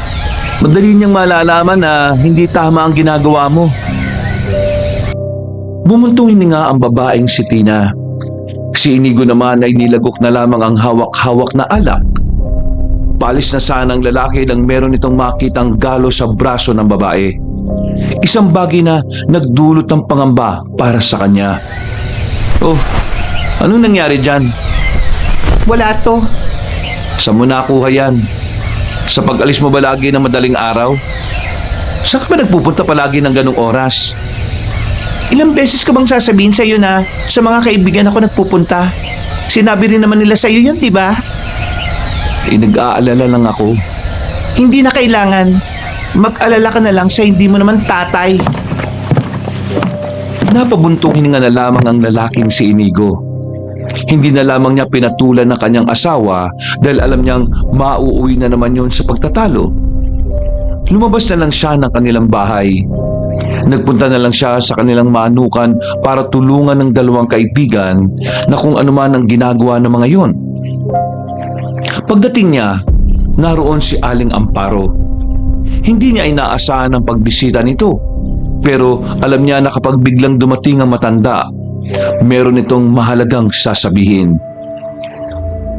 Madali niyang malalaman na hindi tama ang ginagawa mo. Bumuntong hininga ang babaeng si Tina. Si Inigo naman ay nilagok na lamang ang hawak-hawak na alak. Palis na sana ang lalaki nang meron itong makitang galo sa braso ng babae. Isang bagay na nagdulot ng pangamba para sa kanya. Oh, anong nangyari dyan? Wala to. Saan mo nakuha yan? Sa pag-alis mo ba lagi ng madaling araw? Saan ka ba nagpupunta palagi ng ganong oras? Ilang beses ko bang sasabihin sa'yo na sa mga kaibigan ako nagpupunta? Sinabi rin naman nila sa'yo yun, di ba? Nag-aalala lang ako. Hindi na kailangan. Mag-alala ka na lang sa hindi mo naman tatay. Napabuntong hininga na lamang ang lalaking si Inigo. Hindi na lamang niya pinatulan ng kanyang asawa dahil alam niyang mauuwi na naman yun sa pagtatalo. Lumabas na lang siya ng kanilang bahay. Nagpunta na lang siya sa kanilang manukan para tulungan ng dalawang kaibigan na kung ano man ang ginagawa ng mga yon. Pagdating niya, naroon si Aling Amparo. Hindi niya inaasahan ang pagbisita nito. Pero alam niya na kapag biglang dumating ang matanda, meron itong mahalagang sasabihin.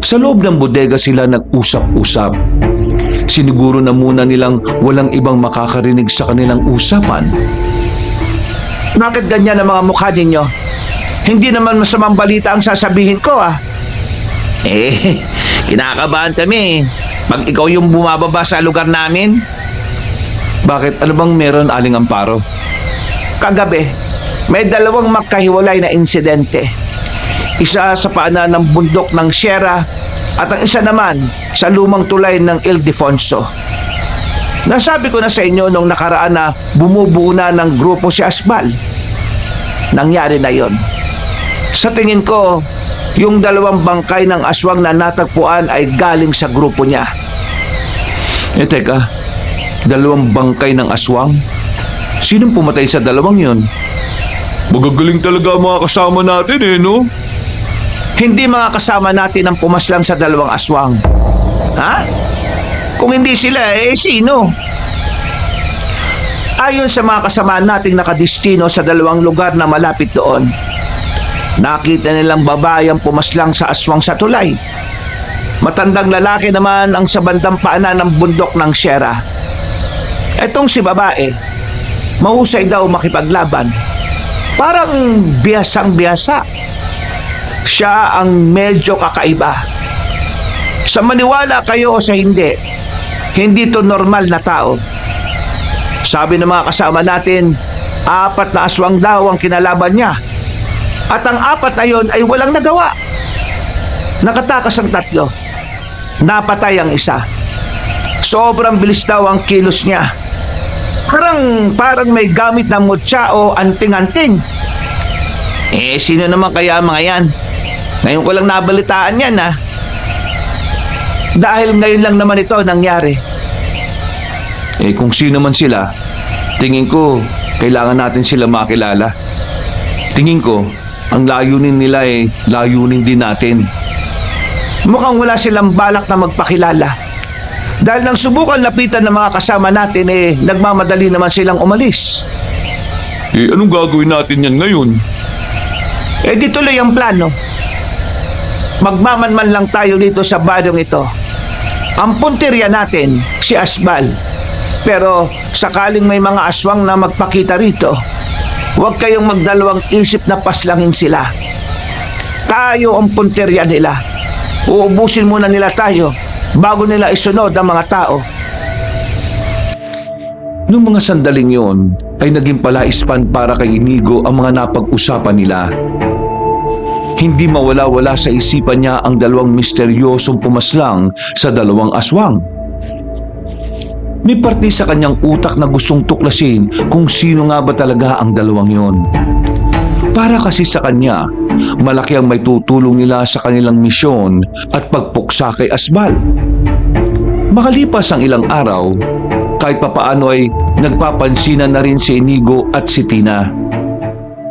Sa loob ng bodega sila nag-usap-usap. Siniguro na muna nilang walang ibang makakarinig sa kanilang usapan. Bakit ganyan ang mga mukha ninyo? Hindi naman masamang balita ang sasabihin ko ah. Kinakabahan kami. Pag ikaw yung bumababa sa lugar namin. Bakit? Ano bang meron, Aling Amparo? Kagabi, may dalawang magkahiwalay na insidente. Isa sa paanan ng bundok ng Sierra at ang isa naman sa lumang tulay ng Ildefonso. Nasabi ko na sa inyo nung nakaraan na bumubuo na ng grupo si Asbal. Nangyari na yon. Sa tingin ko, yung dalawang bangkay ng aswang na natagpuan ay galing sa grupo niya. Teka, dalawang bangkay ng aswang? Sinong pumatay sa dalawang yon? Magagaling talaga ang mga kasama natin no? Hindi mga kasama natin ang pumaslang sa dalawang aswang. Ha? Kung hindi sila, sino? Ayon sa mga kasama nating nakadistino sa dalawang lugar na malapit doon, nakita nilang babae ang pumaslang sa aswang sa tulay. Matandang lalaki naman ang sa bandang paanan ng bundok ng Sierra. Etong si babae, mahusay daw makipaglaban. Parang biyasang-biyasa. Siya ang medyo kakaiba. Sa maniwala kayo o sa hindi to normal na tao. Sabi ng mga kasama natin, 4 na aswang daw ang kinalaban niya. At ang 4 na yon ay walang nagawa. Nakatakas ang 3. Napatay ang isa. Sobrang bilis daw ang kilos niya. Parang may gamit na mutya o anting-anting. Sino naman kaya mga yan? Ngayon ko lang nabalitaan yan Dahil ngayon lang naman ito nangyari. Kung sino man sila, tingin ko kailangan natin sila makilala. Tingin ko, ang layunin nila layunin din natin. Mukhang wala silang balak na magpakilala. Dahil nang subukan lapitan ng mga kasama natin nagmamadali naman silang umalis. Anong gagawin natin yan ngayon? Di tuloy ang plano. Magmamanman lang tayo dito sa baryong ito. Ang puntirya natin, si Asbal. Pero sakaling may mga aswang na magpakita rito, huwag kayong magdalawang isip na paslangin sila. Tayo ang puntirya nila. Uubusin muna nila tayo bago nila isunod ang mga tao. Noong mga sandaling yon, ay naging palaispan para kay Inigo ang mga napag-usapan nila. Hindi mawala-wala sa isipan niya ang dalawang misteryosong pumaslang sa dalawang aswang. May parte sa kanyang utak na gustong tuklasin kung sino nga ba talaga ang dalawang yon. Para kasi sa kanya, malaki ang may tutulong nila sa kanilang misyon at pagpuksa kay Asbal. Makalipas ang ilang araw, kahit papaano ay nagpapansinan na rin si Inigo at si Tina.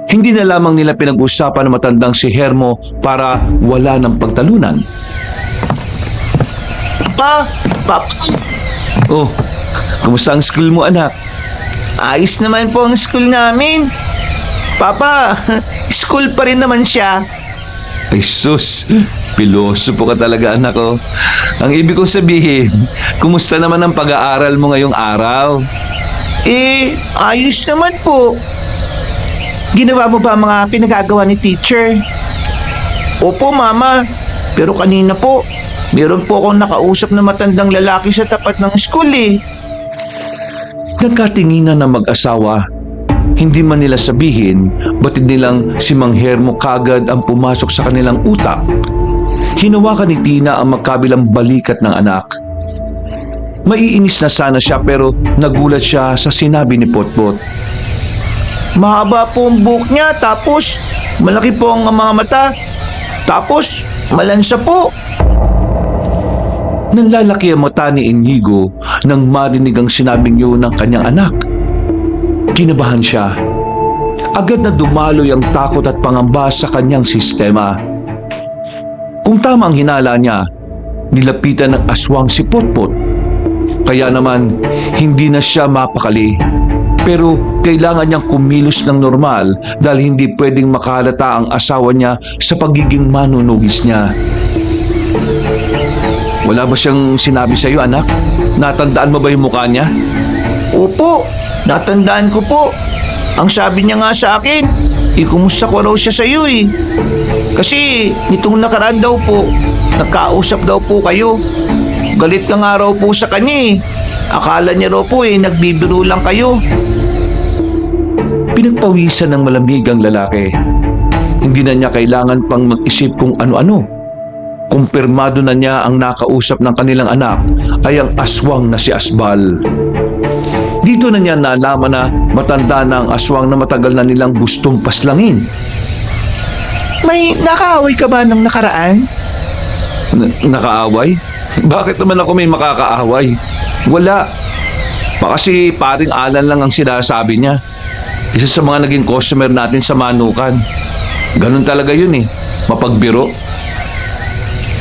Hindi na lamang nila pinag-usapan ng matandang si Hermo para wala ng pagtalunan. Papa! Oh, kumusta ang school mo, anak? Ayos naman po ang school namin. Papa, school pa rin naman siya. Ay sus, piloso po ka talaga, anak ko. Ang ibig kong sabihin, kumusta naman ang pag-aaral mo ngayong araw? Ayos naman po. Ginawa mo ba ang mga pinagagawa ni teacher? Opo, mama. Pero kanina po, meron po akong nakausap na matandang lalaki sa tapat ng school Nagkatinginan na mag-asawa. Hindi man nila sabihin, batid nilang si Mang Hermo kagad ang pumasok sa kanilang utak. Hinawakan ni Tina ang magkabilang balikat ng anak. Maiinis na sana siya pero nagulat siya sa sinabi ni Potpot. Mahaba po ang buhok niya, tapos malaki po ang mga mata, tapos malansa po. Nanlalaki ang mata ni Inigo nang marinig ang sinabing yun ng kanyang anak. Kinabahan siya. Agad na dumaloy ang takot at pangamba sa kanyang sistema. Kung tama ang hinala niya, nilapitan ng aswang si Potpot. Kaya naman, hindi na siya mapakali. Pero kailangan niyang kumilos ng normal dahil hindi pwedeng makahalata ang asawa niya sa pagiging manunugis niya. Wala ba siyang sinabi sa iyo, anak? Natandaan mo ba yung mukha niya? Opo, natandaan ko po. Ang sabi niya nga sa akin, Kumusta ko raw siya sa iyo eh. Kasi nitong nakaraan daw po, nagkausap daw po kayo. Galit ka nga raw po sa kanya eh. Akala niya raw po nagbibiro lang kayo. Pinagpawisan ng malamig ang lalaki. Hindi na niya kailangan pang mag-isip kung ano-ano. Kumpirmado na niya ang nakausap ng kanilang anak ay ang aswang na si Asbal. Dito na niya nalaman na matanda na ang aswang na matagal na nilang gustong paslangin. May nakaaway ka ba nung nakaraan? Nakaaway? Bakit naman ako may makakaaway? Wala. Baka si paring Alan lang ang sinasabi niya. Isa sa mga naging customer natin sa Manukan. Ganun talaga yun eh. Mapagbiro.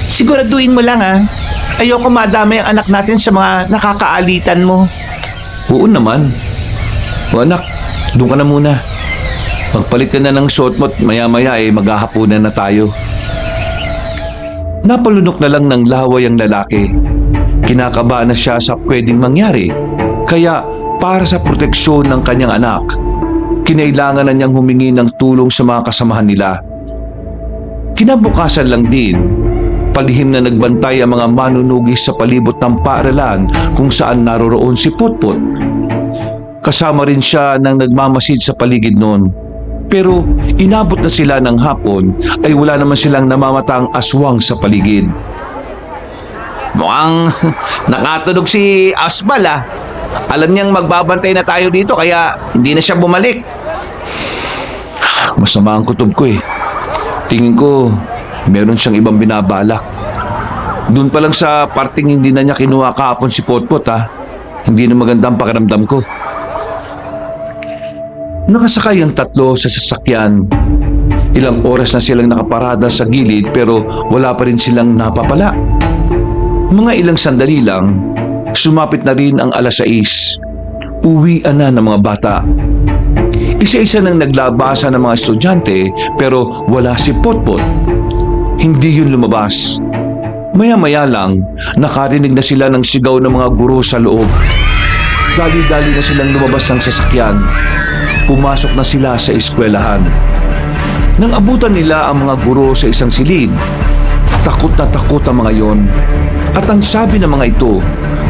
Siguraduhin mo lang Ayoko madami ang anak natin sa mga nakakaalitan mo. Oo naman. O anak, doon ka na muna. Magpalit ka na ng suot mo at maya-maya maghahapunan na tayo. Napalunok na lang ng laway ang lalaki. Kinakabahan na siya sa pwedeng mangyari. Kaya para sa proteksyon ng kanyang anak, kinailangan na niyang humingi ng tulong sa mga kasamahan nila. Kinabukasan lang din, palihim na nagbantay ang mga manunugis sa palibot ng paaralan kung saan naroroon si Putput. Kasama rin siya ng nagmamasid sa paligid noon. Pero inabot na sila ng hapon ay wala naman silang namamatang aswang sa paligid. Mukhang nakatunog si Asbal Alam niyang magbabantay na tayo dito kaya hindi na siya bumalik. Masama ang kutob ko eh. Tingin ko meron siyang ibang binabalak. Doon pa lang sa parting hindi na niya kinuha kahapon si Potpot Hindi na magandang pakiramdam ko. Nakasakay ang tatlo sa sasakyan. Ilang oras na silang nakaparada sa gilid pero wala pa rin silang napapala. Mga ilang sandali lang, sumapit na rin ang 6:00. Uwian na ng mga bata. Isa-isa nang naglabasa ng mga estudyante pero wala si Potpot. Hindi yun lumabas. Maya-maya lang, nakarinig na sila ng sigaw ng mga guro sa loob. Dali-dali na silang lumabas ng sasakyan. Pumasok na sila sa eskwelahan. Nang abutan nila ang mga guro sa isang silid, takot na takot ang mga yon. At ang sabi ng mga ito,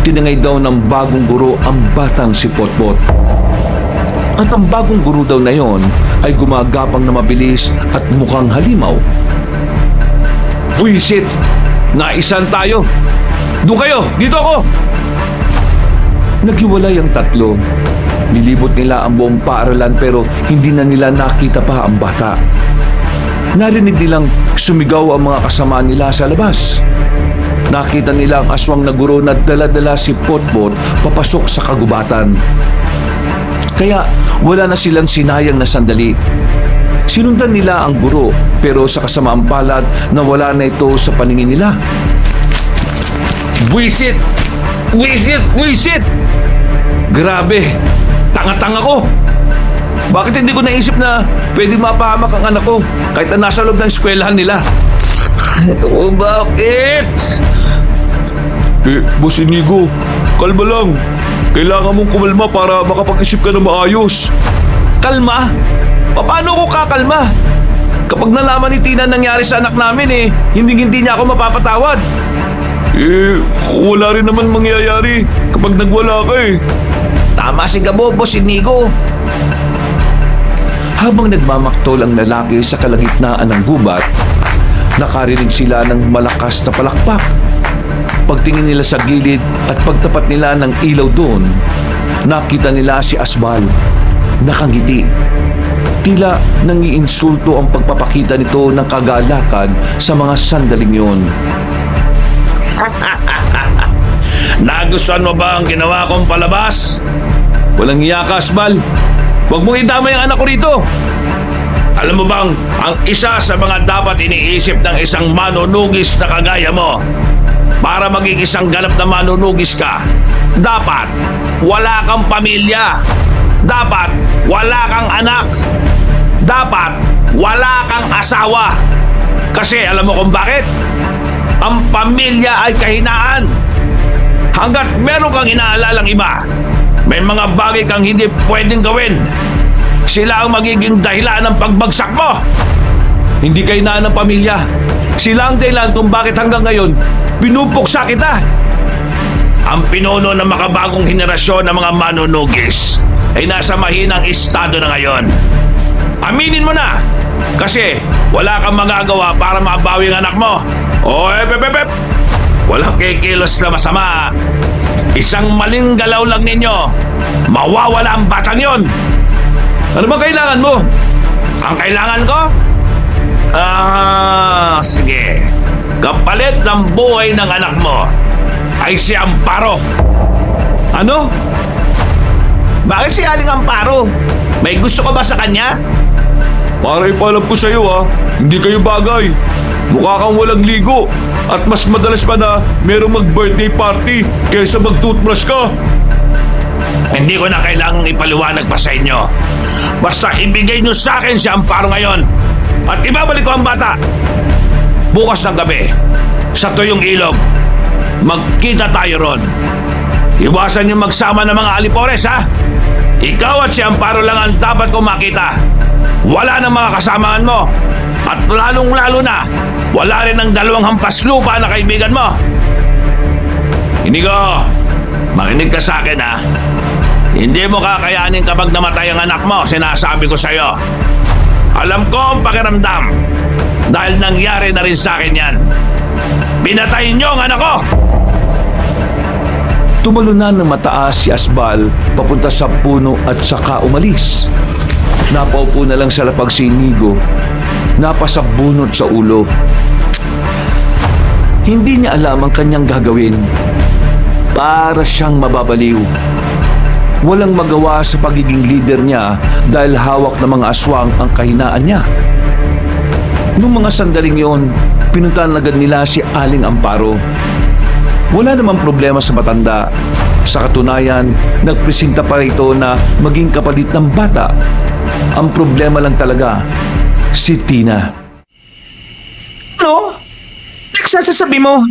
tinangay daw ng bagong guro ang batang si Potpot. At ang bagong guro daw na yon ay gumagapang na mabilis at mukhang halimaw. Buisit! Naisan tayo! Doon kayo! Dito ako! Naghiwalay ang tatlo. Nilibot nila ang buong paaralan pero hindi na nila nakita pa ang bata. Narinig nilang sumigaw ang mga kasama nila sa labas. Nakita nila ang aswang na guro na dala-dala si Potpot papasok sa kagubatan. Kaya wala na silang sinayang na sandali. Sinundan nila ang guro pero sa kasamaang palad nawala na ito sa paningin nila. Buisit! Buisit! Buisit! Grabe! Tanga-tanga ko! Bakit hindi ko naisip na pwede mapahamak ang anak ko kahit na nasa loob ng eskwelahan nila? O bakit? Boss Inigo, kalma lang. Kailangan mong kumalma para makapag-isip ka na maayos. Kalma? Paano ko kakalma? Kapag nalaman ni Tina nangyari sa anak namin hindi niya ako mapapatawad. Wala rin naman mangyayari kapag nagwala ka Tama si Gabo, Boss Inigo. Habang nagmamaktol ang lalaki sa kalagitnaan ng gubat, nakarinig sila ng malakas na palakpak. Pagtingin nila sa gilid at pagtapat nila ng ilaw doon, nakita nila si Asbal. Nakangiti. Tila nangiinsulto ang pagpapakita nito ng kagalakan sa mga sandaling yun. Nagustuhan mo ba ang ginawa kong palabas? Walang hiya ka, Asbal. Huwag mong idama yung anak ko rito. Alam mo bang ang isa sa mga dapat iniisip ng isang manunugis na kagaya mo, para maging isang ganap na manunugis ka, dapat wala kang pamilya. Dapat wala kang anak. Dapat wala kang asawa. Kasi alam mo kung bakit? Ang pamilya ay kahinaan. Hanggat meron kang inaalalang iba, may mga bagay kang hindi pwedeng gawin. Sila ang magiging dahilan ng pagbagsak mo. Hindi kayo na ng pamilya. Sila ang dahilan kung bakit hanggang ngayon pinupuksa kita. Ang pinuno ng makabagong henerasyon ng mga manunugis ay nasa mahinang estado na ngayon. Aminin mo na, kasi wala kang magagawa para mabawi ang anak mo. O epep. Walang kikilos na masama. Isang maling galaw lang ninyo, mawawala ang batang yon. Ano ba kailangan mo? Ang kailangan ko? Sige. Kapalit ng buhay ng anak mo ay si Amparo. Ano? Bakit si Aling Amparo? May gusto ka ba sa kanya? Para ipalam ko sa'yo hindi kayo bagay. Mukha kang walang ligo at mas madalas pa na merong mag-birthday party kaysa mag-toothbrush ka. Hindi ko na kailangang ipaliwanag pa sa inyo. Basta ibigay nyo sa akin si Amparo ngayon at ibabalik ko ang bata. Bukas ng gabi, sa tuyong ilog, magkita tayo ron. Iwasan yung magsama ng mga alipores, ha? Ikaw at si Amparo lang ang dapat kong makita. Wala nang mga kasamaan mo. At lalong-lalo na, wala rin ang dalawang hampas lupa na kaibigan mo. Inigo, makinig ka sa akin, ha? Hindi mo kakayanin kapag namatay ang anak mo, sinasabi ko sa'yo. Alam ko ang pakiramdam dahil nangyari na rin sa akin yan. Pinatay niyo ang anak ko! Tumalunan ng mataas si Asbal papunta sa puno at saka umalis. Napaupo na lang sa lapag si Inigo, napasabunot sa ulo. Hindi niya alam ang kanyang gagawin. Para siyang mababaliw. Walang magawa sa pagiging leader niya dahil hawak ng mga aswang ang kahinaan niya. Noong mga sandaling yon, pinuntahan agad nila si Aling Amparo. Wala namang problema sa matanda. Sa katunayan, nagpresenta pa ito na maging kapalit ng bata. Ang problema lang talaga, si Tina. Ano? Nagsasasabi mo,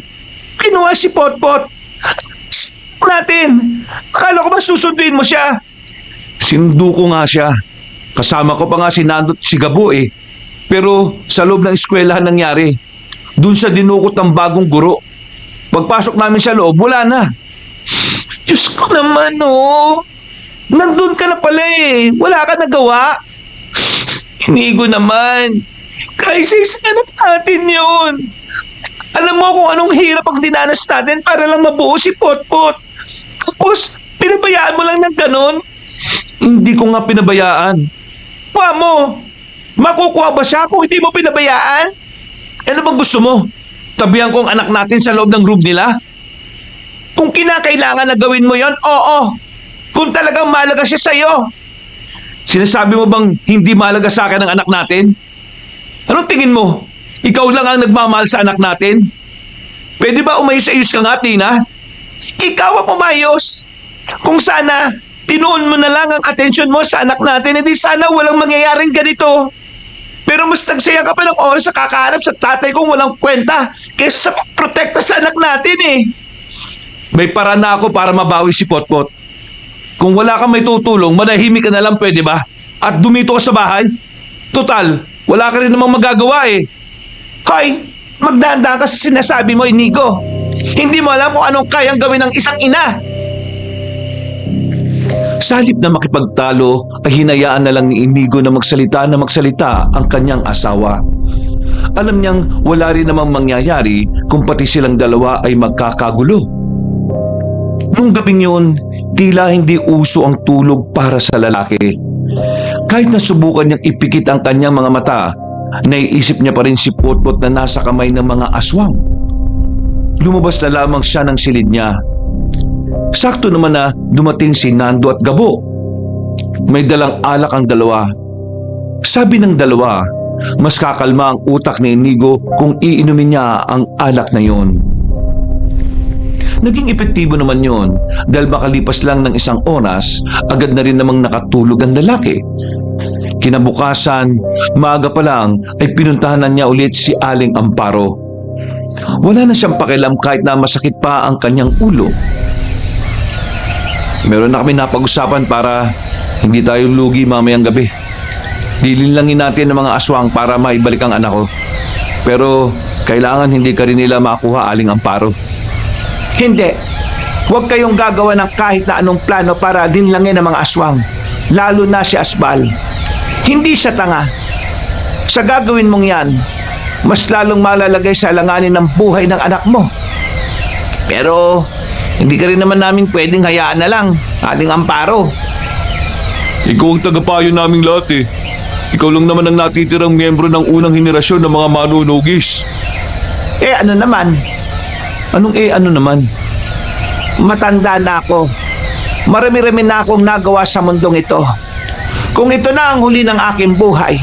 kinuha si Potpot. Natin. Akala ko ba susunduin mo siya? Sinundo ko nga siya. Kasama ko pa nga si Nando at si Gabo eh. Pero sa loob ng eskwelahan nangyari. Doon sa dinukot ng bagong guro. Pagpasok namin sa loob, wala na. Diyos ko naman, oh. Nandun ka na pala eh. Wala ka nagawa. Inigo naman. Kaysa isanap natin yun. Alam mo kung anong hirap ang dinanas natin para lang mabuo si Potpot. Tapos, pinabayaan mo lang ng ganon. Hindi ko nga pinabayaan. Wa mo, makukuha ba siya kung hindi mo pinabayaan? Ano bang gusto mo? Tabihan ko ang anak natin sa loob ng room nila? Kung kinakailangan na gawin mo yon, oo. Kung talagang mahalaga siya sa'yo. Sinasabi mo bang hindi mahalaga sa akin ang anak natin? Anong tingin mo? Ikaw lang ang nagmamahal sa anak natin? Pwede ba umayos-ayos ka nga, Tina? Ikaw ang umayos. Kung sana, tinuon mo na lang ang atensyon mo sa anak natin, hindi sana walang mangyayaring ganito. Pero mas nagsayang ka pa ng oras sa kakahanap sa tatay kong walang kwenta kaysa sa protekta sa anak natin eh. May paraan na ako para mabawi si Potpot. Kung wala kang may tutulong, manahimik ka na lang, pwede ba? At dumito ka sa bahay? Total, wala ka rin namang magagawa eh. Hoy, magdahan-dahan ka sa sinasabi mo, Inigo. Hindi mo alam kung anong kayang gawin ng isang ina. Sa halip na makipagtalo, ay hinayaan na lang ni Inigo na magsalita ang kanyang asawa. Alam niyang wala rin namang mangyayari kung pati silang dalawa ay magkakagulo. Noong gabing yun, tila hindi uso ang tulog para sa lalaki. Kahit nasubukan niyang ipikit ang kanyang mga mata, naiisip niya pa rin si Potpot na nasa kamay ng mga aswang. Lumabas na lamang siya ng silid niya. Sakto naman na dumating si Nando at Gabo. May dalang alak ang dalawa. Sabi ng dalawa, mas kakalma ang utak ni Inigo kung iinumin niya ang alak na yon. Naging epektibo naman yon dahil makalipas lang ng isang oras, agad na rin namang nakatulog ang lalaki. Kinabukasan, maaga pa lang ay pinuntahan na niya ulit si Aling Amparo. Wala na siyang pakialam kahit na masakit pa ang kanyang ulo. Meron na kami napag-usapan para hindi tayo lugi mamayang gabi. Lilinlangin natin ang mga aswang para maibalik ang anak ko. Pero kailangan hindi ka rin nila makuha, Aling Amparo. Hindi. Huwag kayong gagawa ng kahit na anong plano para dinlangin ang mga aswang. Lalo na si Asbal. Hindi siya tanga. Sa gagawin mong yan, mas lalong malalagay sa alanganin ng buhay ng anak mo. Pero, hindi ka rin naman namin pwedeng hayaan na lang, Aling Amparo. Ikaw ang tagapayo naming lahat eh. Ikaw lang naman ang natitirang miyembro ng unang henerasyon ng mga manunugis. Ano naman? Anong ano naman? Matanda na ako. Marami-rami na akong nagawa sa mundong ito. Kung ito na ang huli ng aking buhay,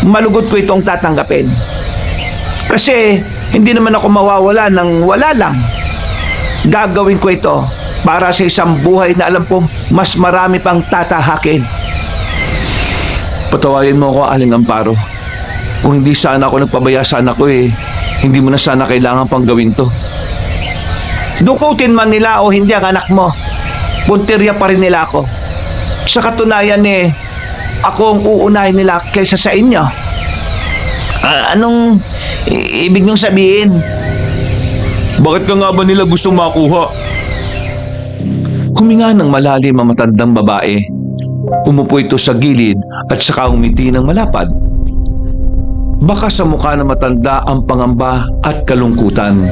malugod ko itong tatanggapin. Kasi hindi naman ako mawawala ng wala lang. Gagawin ko ito para sa isang buhay na alam kong mas marami pang tatahakin. Patawarin mo ako, Aling Amparo. Kung hindi sana ako nagpabaya sa anak ko hindi mo na sana kailangan pang gawin to. Dukutin man nila o hindi ang anak mo, puntirya pa rin nila ako. Sa katunayan ako ang uunahin nila kaysa sa inyo. Anong ibig niyong sabihin? Bakit ka nga ba nila gustong makuha? Huminga ng malalim ang matandang babae. Umupo ito sa gilid at saka umiti ng malapad. Baka sa mukha ng matanda ang pangamba at kalungkutan.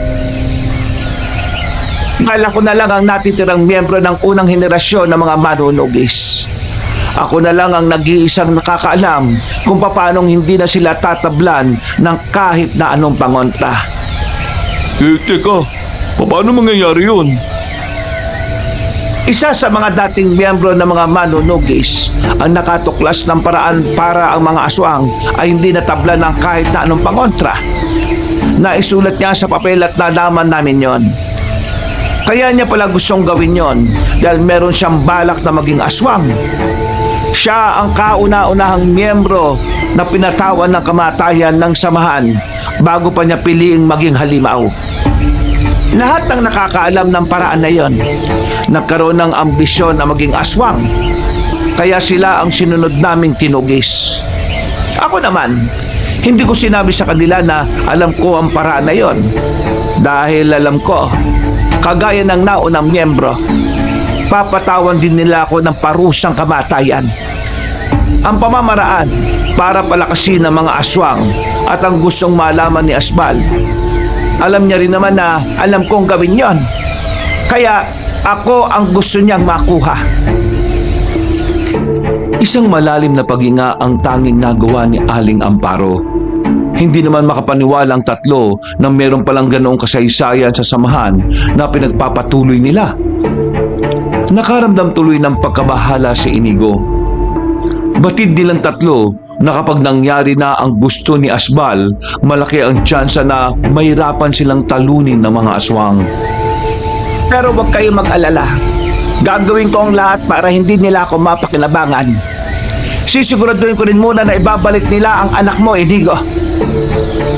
Akala ko na lang ang natitirang miyembro ng unang henerasyon ng mga manunugis. Ako na lang ang nag-iisang nakakaalam kung paanong hindi na sila tatablan ng kahit na anong pangontra. Teka, paano mangyayari yun? Isa sa mga dating miyembro ng mga manunugis ang nakatuklas ng paraan para ang mga aswang ay hindi natablan ng kahit na anong pangontra. Naisulat niya sa papel at nalaman namin yon. Kaya niya pala gustong gawin yon dahil meron siyang balak na maging aswang. Siya ang kauna-unahang miyembro na pinatawan ng kamatayan ng samahan bago pa niya piliing maging halimaw. Lahat ng nakakaalam ng paraan na yon nagkaroon ng ambisyon na maging aswang. Kaya sila ang sinunod naming tinugis. Ako naman, hindi ko sinabi sa kanila na alam ko ang paraan na yon. Dahil alam ko, kagaya ng naunang miyembro, papatawan din nila ako ng parusang kamatayan. Ang pamamaraan para palakasin ang mga aswang at ang gustong malaman ni Asbal. Alam niya rin naman na alam kong gawin yon. Kaya ako ang gusto niyang makuha. Isang malalim na paghinga ang tanging nagawa ni Aling Amparo. Hindi naman makapaniwala ang tatlo na meron palang ganoong kasaysayan sa samahan na pinagpapatuloy nila. Nakaramdam tuloy ng pagkabahala si Inigo. Batid nilang tatlo na kapag nangyari na ang gusto ni Asbal, malaki ang tsansa na mahirapan silang talunin ng mga aswang. Pero huwag kayong mag-alala. Gagawin ko ang lahat para hindi nila ako mapakinabangan. Sisiguraduhin ko rin muna na ibabalik nila ang anak mo, Inigo.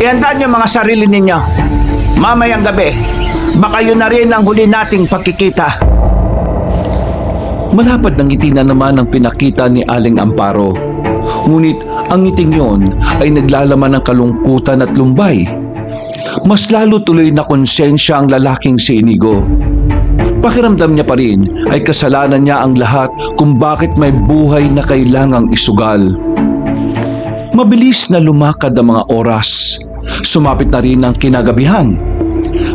Ihanda niyo mga sarili ninyo. Mamayang gabi, baka yun na rin ang huli nating pagkikita. Malapad ng ngiti na naman ang pinakita ni Aling Amparo. Ngunit ang ngiting yon ay naglalaman ng kalungkutan at lumbay. Mas lalo tuloy na konsensya ang lalaking si Inigo. Pakiramdam niya pa rin ay kasalanan niya ang lahat kung bakit may buhay na kailangang isugal. Mabilis na lumakad ang mga oras. Sumapit na rin ang kinagabihan.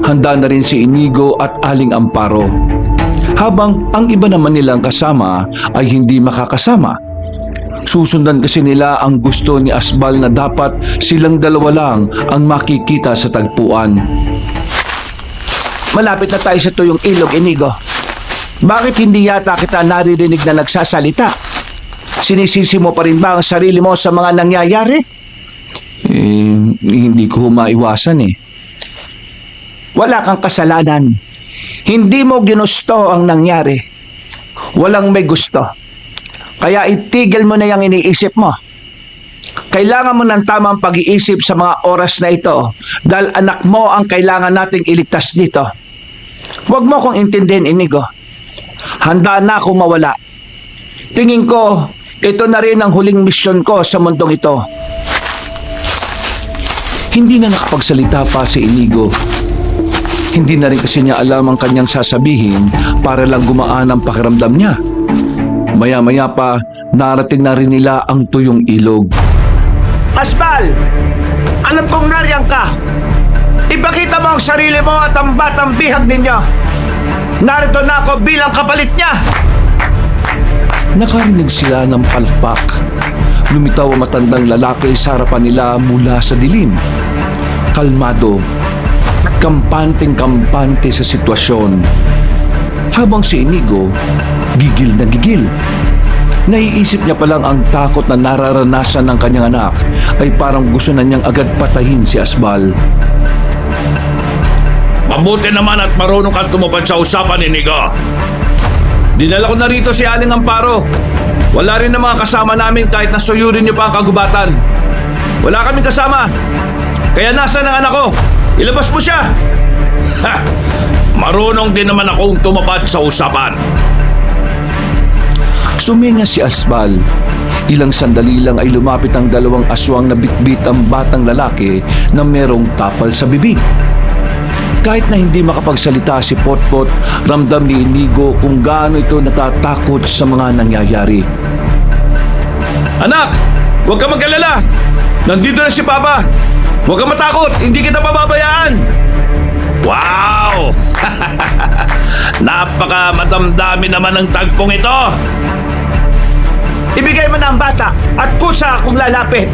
Handa na rin si Inigo at Aling Amparo. Habang ang iba naman nilang kasama ay hindi makakasama. Susundan kasi nila ang gusto ni Asbal na dapat silang dalawa lang ang makikita sa tagpuan. Malapit na tayo sa tuyong ilog, Inigo. Bakit hindi yata kita naririnig na nagsasalita? Sinisisi mo pa rin ba ang sarili mo sa mga nangyayari? Hindi ko maiwasan Wala kang kasalanan. Hindi mo ginusto ang nangyari. Walang may gusto. Kaya itigil mo na yung iniisip mo. Kailangan mo ng tamang pag-iisip sa mga oras na ito dahil anak mo ang kailangan nating iligtas dito. Huwag mo kong intindihin, Inigo. Handa na akong mawala. Tingin ko, Ito na rin ang huling misyon ko sa mundong ito. Hindi na nakapagsalita pa si Inigo. Hindi na rin kasi niya alam ang kanyang sasabihin para lang gumaan ang pakiramdam niya. Maya-maya pa, narating na rin nila ang tuyong ilog. Asbal! Alam kong nariyan ka! Ipakita mo ang sarili mo at ang batang bihag ninyo! Narito na ako bilang kapalit niya! Nakarinig sila ng palakpak. Lumitaw ang matandang lalaki sa harapan nila mula sa dilim. Kalmado, kampanteng-kampante sa sitwasyon. Habang si Inigo, gigil na gigil. Naiisip niya palang ang takot na nararanasan ng kanyang anak ay parang gusto na niyang agad patayin si Asbal. Mabuti naman at marunong kang tumupad sa usapan, Inigo. Dinala ko na rito si Aling Amparo. Wala rin na mga kasama namin kahit nasuyurin niyo pa ang kagubatan. Wala kaming kasama. Kaya nasa ang anak ko? Ilabas mo siya! Ha! Marunong din naman akong tumupad sa usapan. Suminga si Asbal. Ilang sandali lang ay lumapit ang dalawang aswang na bitbit ang batang lalaki na merong tapal sa bibig. Kahit na hindi makapagsalita si Potpot, ramdam ni Inigo kung gaano ito natatakot sa mga nangyayari. Anak! Huwag ka mag-alala! Nandito na si Papa! Huwag ka matakot! Hindi kita pababayaan! Wow! Napaka madamdami naman ang tagpong ito! Ibigay mo na ang bata at kusa akong lalapit!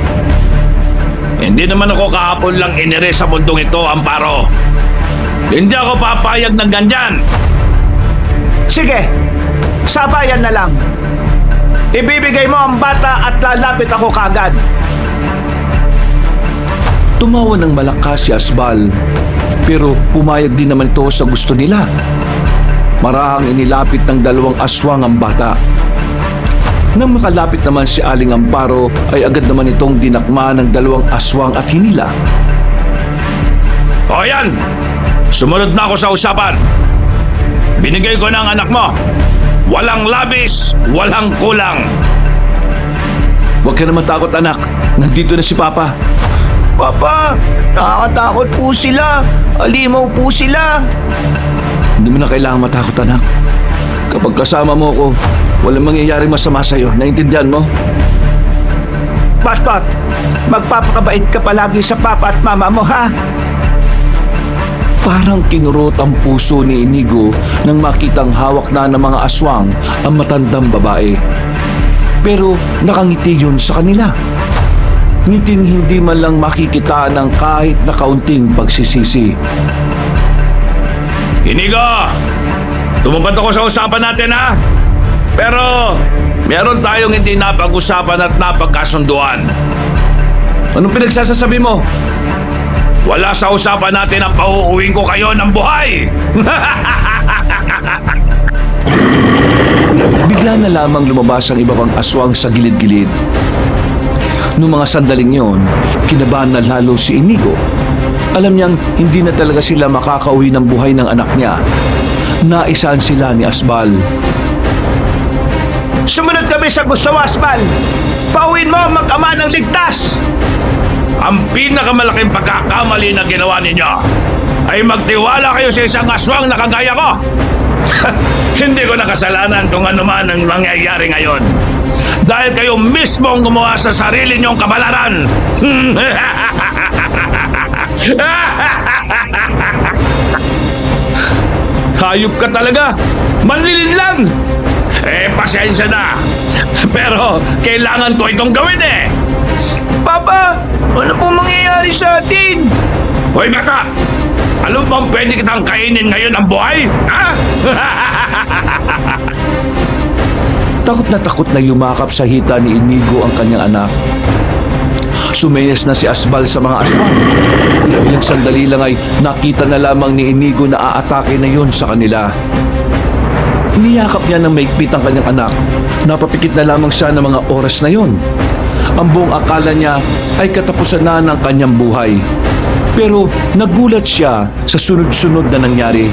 Hindi naman ako kahapon lang inire sa mundong ito, Amparo. Hindi ako papayag ng ganyan. Sige, sabayan na lang. Ibibigay mo ang bata at lalapit ako kagad. Tumawa ng malakas si Asbal, pero pumayag din naman ito sa gusto nila. Marahang inilapit ng dalawang aswang ang bata. Nang makalapit naman si Aling Amparo ay agad naman itong dinakma ng dalawang aswang at hinila. O yan! Sumunod na ako sa usapan. Binigay ko na ang anak mo. Walang labis, walang kulang. Huwag ka na matakot, anak. Nandito na si Papa. Papa, nakakatakot po sila. Alimaw po sila. Hindi mo na kailangang matakot, anak. Kapag kasama mo ako, walang mangyayaring masama sa'yo. Naintindihan mo? Potpot, magpapakabait ka palagi sa papa at mama mo, ha? Parang kinurot ang puso ni Inigo nang makitang hawak na ng mga aswang ang matandang babae. Pero nakangiti yun sa kanila. Ngiting hindi man lang makikita ng kahit na kaunting pagsisisi. Inigo! Tumupad ako sa usapan natin, ha? Pero meron tayong hindi napag-usapan at napagkasunduan. Anong pinagsasasabi mo? Wala sa usapan natin ang pauuwing ko kayo ng buhay! Bigla na lamang lumabas ang iba pang aswang sa gilid-gilid. Noong mga sandaling yon, kinabahan na lalo si Inigo. Alam niyang hindi na talaga sila makakauwi ng buhay ng anak niya. Naisahan sila ni Asbal. Sumunod kami sa gusto mo, Asbal. Pauwin mo ang mag-ama ng ligtas. Ang pinakamalaking pagkakamali na ginawa ninyo ay magtiwala kayo sa isang aswang na kagaya ko. Hindi ko nakasalanan kung ano man ang nangyayari ngayon. Dahil kayo mismo ang gumawa sa sarili niyong kabalaran. Hayop ka talaga! Manlilid lang! Pasensya na. Pero kailangan ko itong gawin eh. Papa, ano po mangyayari sa atin? Hoy bata! Alam bang pwede kitang kainin ngayon ang buhay? Ha? Takot na yumakap sa hita ni Inigo ang kanyang anak. Sumenyas na si Asbal sa mga aswang. Ilang sandali lang ay nakita na lamang ni Inigo na aatake na yon sa kanila. Niyakap niya ng maigpit ang kanyang anak. Napapikit na lamang siya ng mga oras na yon. Ang buong akala niya ay katapusan na ng kanyang buhay. Pero nagulat siya sa sunod-sunod na nangyari.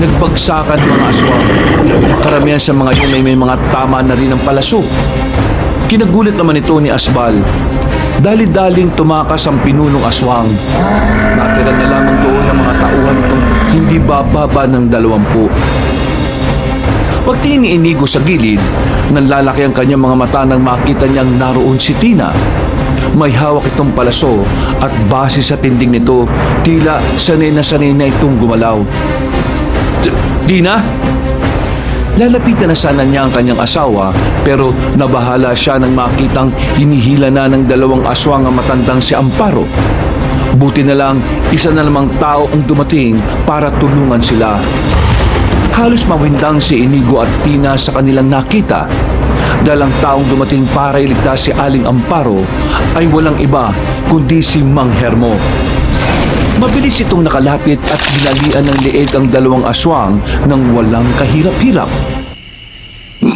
Nagbagsakan mga aswang. Karamihan sa mga yun ay may mga tama na rin ng palaso. Kinagulat naman ito ni Asbal. Dali-daling tumakas ang pinunong aswang. Natira na lamang doon ang mga tauhan nitong hindi bababa ng 20. Pagtingin ni Inigo sa gilid, nanlalaki ang kanyang mga mata nang makita niyang naroon si Tina. May hawak itong palaso at base sa tinding nito, tila sanay na itong gumalaw. Tina? Lalapitan na sana niya ang kanyang asawa pero nabahala siya nang makitang hinihila na ng 2 aswang ang matandang si Amparo. Buti na lang isa na lamang tao ang dumating para tulungan sila. Halos mawindang si Inigo at Tina sa kanilang nakita. Dahil ang taong dumating para iligtas si Aling Amparo ay walang iba kundi si Mang Hermo. Mabilis itong nakalapit at binalian ng leeg ang 2 aswang nang walang kahirap-hirap.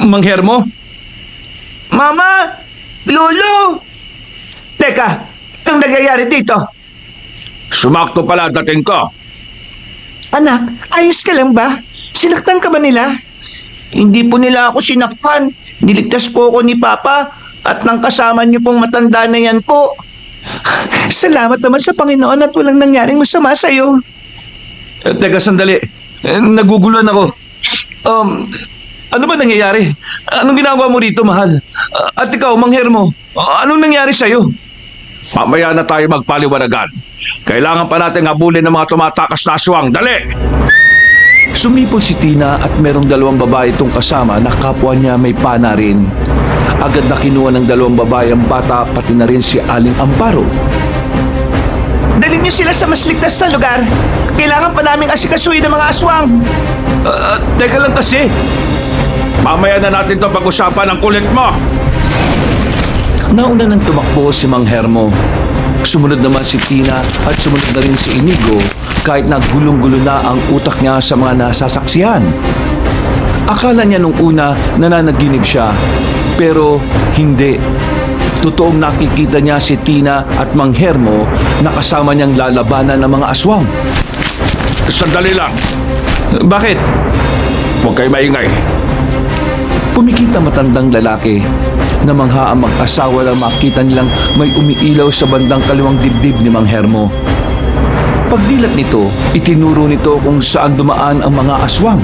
Mang Hermo? Mama! Lolo! Teka, anong nangyayari dito? Sumakto pala dating ko. Anak, ayos ka lang ba? Sinaktan ka ba nila? Hindi po nila ako sinaktan. Niligtas po ako ni Papa at nang kasama niyo pong matanda na yan po. Salamat naman sa Panginoon at walang nangyaring masama sa'yo. Teka sandali, naguguluhan ako. Ano ba nangyayari? Anong ginagawa mo rito, mahal? At ikaw, Mang Hermo, anong nangyari sa'yo? Mamaya na tayo magpaliwanagan. Kailangan pa natin habulin ng mga tumatakas na aswang. Dali! Sumipol si Tina at merong 2 babae itong kasama na kapwa niya may pana rin. Agad na kinuha ng 2 babae ang bata pati na rin si Aling Amparo. Dalhin niyo sila sa mas ligtas na lugar. Kailangan pa naming asikasuhin ng mga aswang. Teka lang kasi. Mamaya na natin ito pag-usapan ang kulit mo. Nauna nang tumakbo si Mang Hermo. Sumunod naman si Tina at sumunod na rin si Inigo kahit na gulong-gulo na ang utak niya sa mga nasasaksihan. Akala niya nung una nananaginip siya, pero hindi. Totoong nakikita niya si Tina at Mang Hermo na kasama niyang lalabanan ng mga aswang. Sandali lang. Bakit? Huwag kayo maingay. Pumikita matandang lalaki. Namangha ang mag-asawa na makita nilang may umiilaw sa bandang kaliwang dibdib ni Mang Hermo. Pagdilat nito, itinuro nito kung saan dumaan ang mga aswang.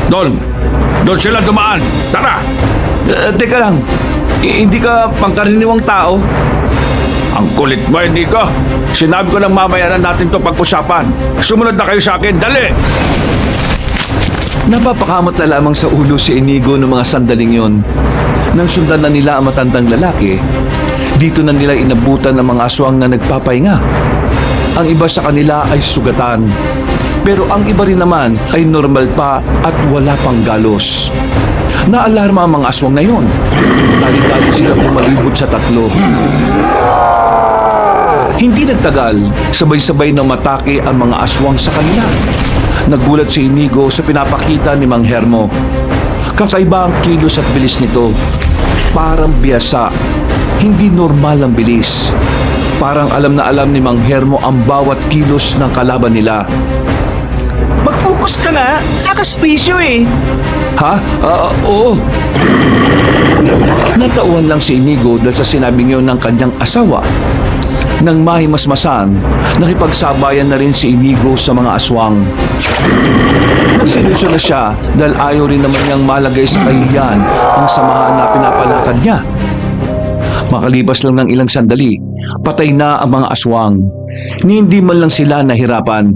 Doon sila dumaan. Tara! Teka lang, hindi ka pangkaraniwang tao? Ang kulit mo, hindi ko. Sinabi ko lang mamaya na natin ito pag-usapan. Sumunod na kayo sa akin. Dali! Napapakamot na lamang sa ulo si Inigo ng mga sandaling yon. Nang sundan na nila ang matandang lalaki, dito na nila inabutan ng mga aswang na nagpapahinga. Ang iba sa kanila ay sugatan, pero ang iba rin naman ay normal pa at wala pang galos. Naalarma ang mga aswang na yon. Dali-dali sila pumalibot sa 3. Hindi nagtagal, sabay-sabay na matake ang mga aswang sa kanila. Nagulat si Inigo sa pinapakita ni Mang Hermo. Kakaiba ang kilos at bilis nito. Parang biyasa, hindi normal ang bilis. Parang alam na alam ni Mang Hermo ang bawat kilos ng kalaban nila. Mag-focus ka nga. Nakaspisyo eh. Ha? Oo. Natauhan lang si Inigo dahil sa sinabing yun ng kanyang asawa. Nang mahimasmasan, nakipagsabayan na rin si Inigo sa mga aswang. Nagseryoso na siya dahil ayaw rin naman niyang malagay sa kahihiyan ang samahan na pinapalakad niya. Makalipas lang ng ilang sandali, patay na ang mga aswang. Ni hindi man lang sila nahirapan.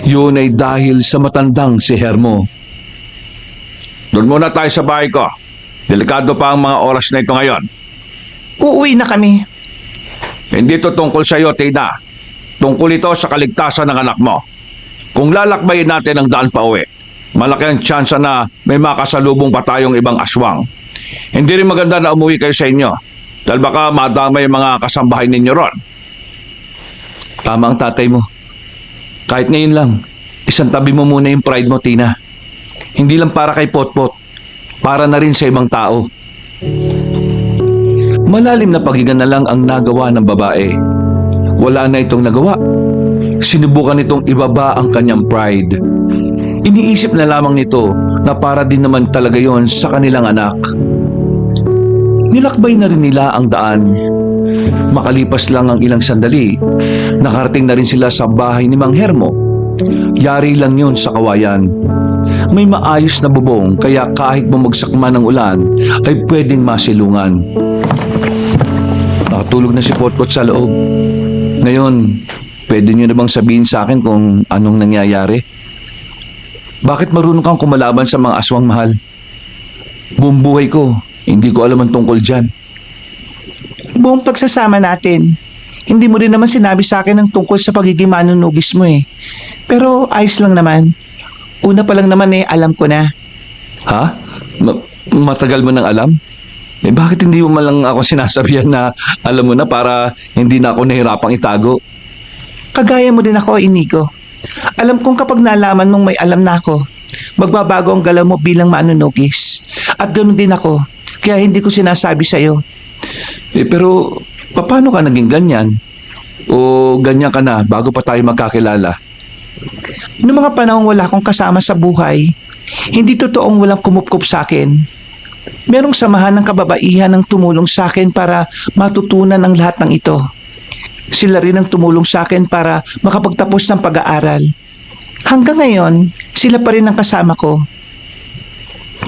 Yun ay dahil sa matandang si Hermo. Doon muna tayo sa bahay ko. Delikado pa ang mga oras na ito ngayon. Uuwi na kami. Hindi ito tungkol sa iyo, Tina. Tungkol ito sa kaligtasan ng anak mo. Kung lalakbayin natin ang daan pa uwi, malaki ang tsansa na may makasalubong pa tayong ibang aswang. Hindi rin maganda na umuwi kayo sa inyo dahil baka madamay mga kasambahay ninyo ron. Tama ang tatay mo. Kahit ngayon lang, isang tabi mo muna yung pride mo, Tina. Hindi lang para kay Potpot, para na rin sa ibang tao. Malalim na paghinga na lang ang nagawa ng babae. Wala na itong nagawa. Sinubukan nitong ibaba ang kanyang pride. Iniisip na lamang nito na para din naman talaga yon sa kanilang anak. Nilakbay na rin nila ang daan. Makalipas lang ang ilang sandali, nakarating na rin sila sa bahay ni Mang Hermo. Yari lang yun sa kawayan. May maayos na bubong kaya kahit bumagsak man ang ulan ay pwedeng masilungan. Nakatulog na si Potpot sa loob. Ngayon, pwede niyo na bang sabihin sa akin kung anong nangyayari? Bakit marunong kang kumalaban sa mga aswang, mahal? Buong buhay ko, hindi ko alam ang tungkol dyan. Buong pagsasama natin, hindi mo rin naman sinabi sa akin ang tungkol sa pagiging manunugis mo eh. Pero ayos lang naman. Una pa lang naman alam ko na. Ha? Matagal mo nang alam? Bakit hindi mo man lang ako sinasabihan na alam mo na para hindi na ako nahirapang itago? Kagaya mo din ako, Inigo. Alam kong kapag nalaman mong may alam na ako, magbabago ang galaw mo bilang manunugis. At ganoon din ako, kaya hindi ko sinasabi sa'yo. Pero paano ka naging ganyan? O ganyan ka na bago pa tayo magkakilala? Noong mga panahong wala akong kasama sa buhay, hindi totoong walang kumupkup sa akin. Merong samahan ng kababaihan ang tumulong sa akin para matutunan ang lahat ng ito. Sila rin ang tumulong sa akin para makapagtapos ng pag-aaral. Hanggang ngayon, sila pa rin ang kasama ko.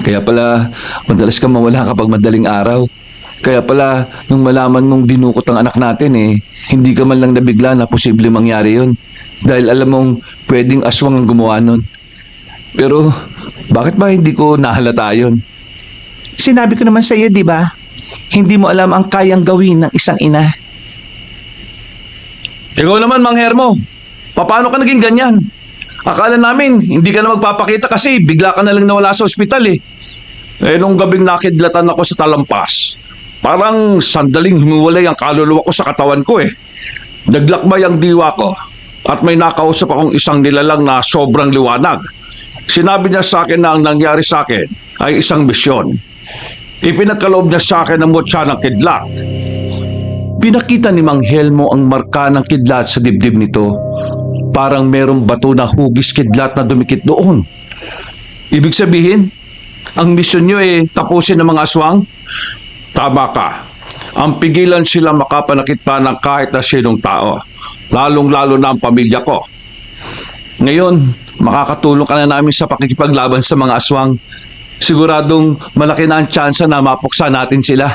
Kaya pala, madalas ka mawala kapag madaling araw. Kaya pala, nung malaman mong dinukot ang anak natin hindi ka man lang nabigla na posible mangyari yun. Dahil alam mong pwedeng aswang ang gumawa nun. Pero, bakit ba hindi ko nahalata yun? Sinabi ko naman sa iyo, di ba? Hindi mo alam ang kayang gawin ng isang ina. Ikaw naman, Mang Hermo. Paano ka naging ganyan? Akala namin, hindi ka na magpapakita kasi bigla ka na lang nawala sa ospital nung gabing nakidlatan ako sa talampas, parang sandaling humiwalay ang kaluluwa ko sa katawan ko Naglakbay ang diwa ko at may nakausap akong isang nilalang na sobrang liwanag. Sinabi niya sa akin na ang nangyari sa akin ay isang misyon. Ipinagkaloob niya sa akin ang mutya ng kidlat. Pinakita ni Mang Helmo ang marka ng kidlat sa dibdib nito. Parang merong bato na hugis kidlat na dumikit doon. Ibig sabihin, ang misyon niyo tapusin ng mga aswang? Tama ka. Ang pigilan sila makapanakit pa ng kahit na sinong tao. Lalong-lalo na ang pamilya ko. Ngayon, makakatulong ka na namin sa pakikipaglaban sa mga aswang. Siguradong malaki na ang tsansa na mapuksa natin sila.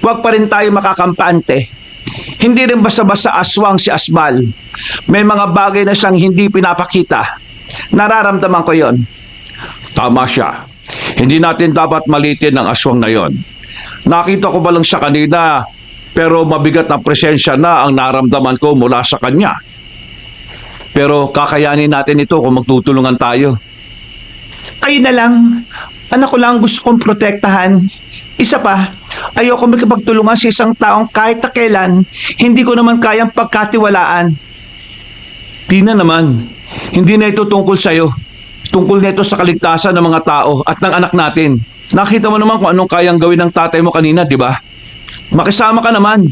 Huwag pa rin tayo makakampante. Hindi rin basta-basta aswang si Asbal. May mga bagay na siyang hindi pinapakita. Nararamdaman ko yon. Tama siya. Hindi natin dapat malitin ang aswang na yon. Nakita ko ba lang siya kanina, pero mabigat na presensya na ang naramdaman ko mula sa kanya. Pero kakayanin natin ito kung magtutulungan tayo. Ayun na lang. Anak ko lang gusto kong protektahan. Isa pa, ayoko makipagtulungan sa isang taong kahit na kailan, hindi ko naman kayang pagkatiwalaan. Tina naman, hindi na ito tungkol sa'yo. Tungkol nito sa kaligtasan ng mga tao at ng anak natin. Nakita mo naman kung anong kayang gawin ng tatay mo kanina, di ba? Makisama ka naman.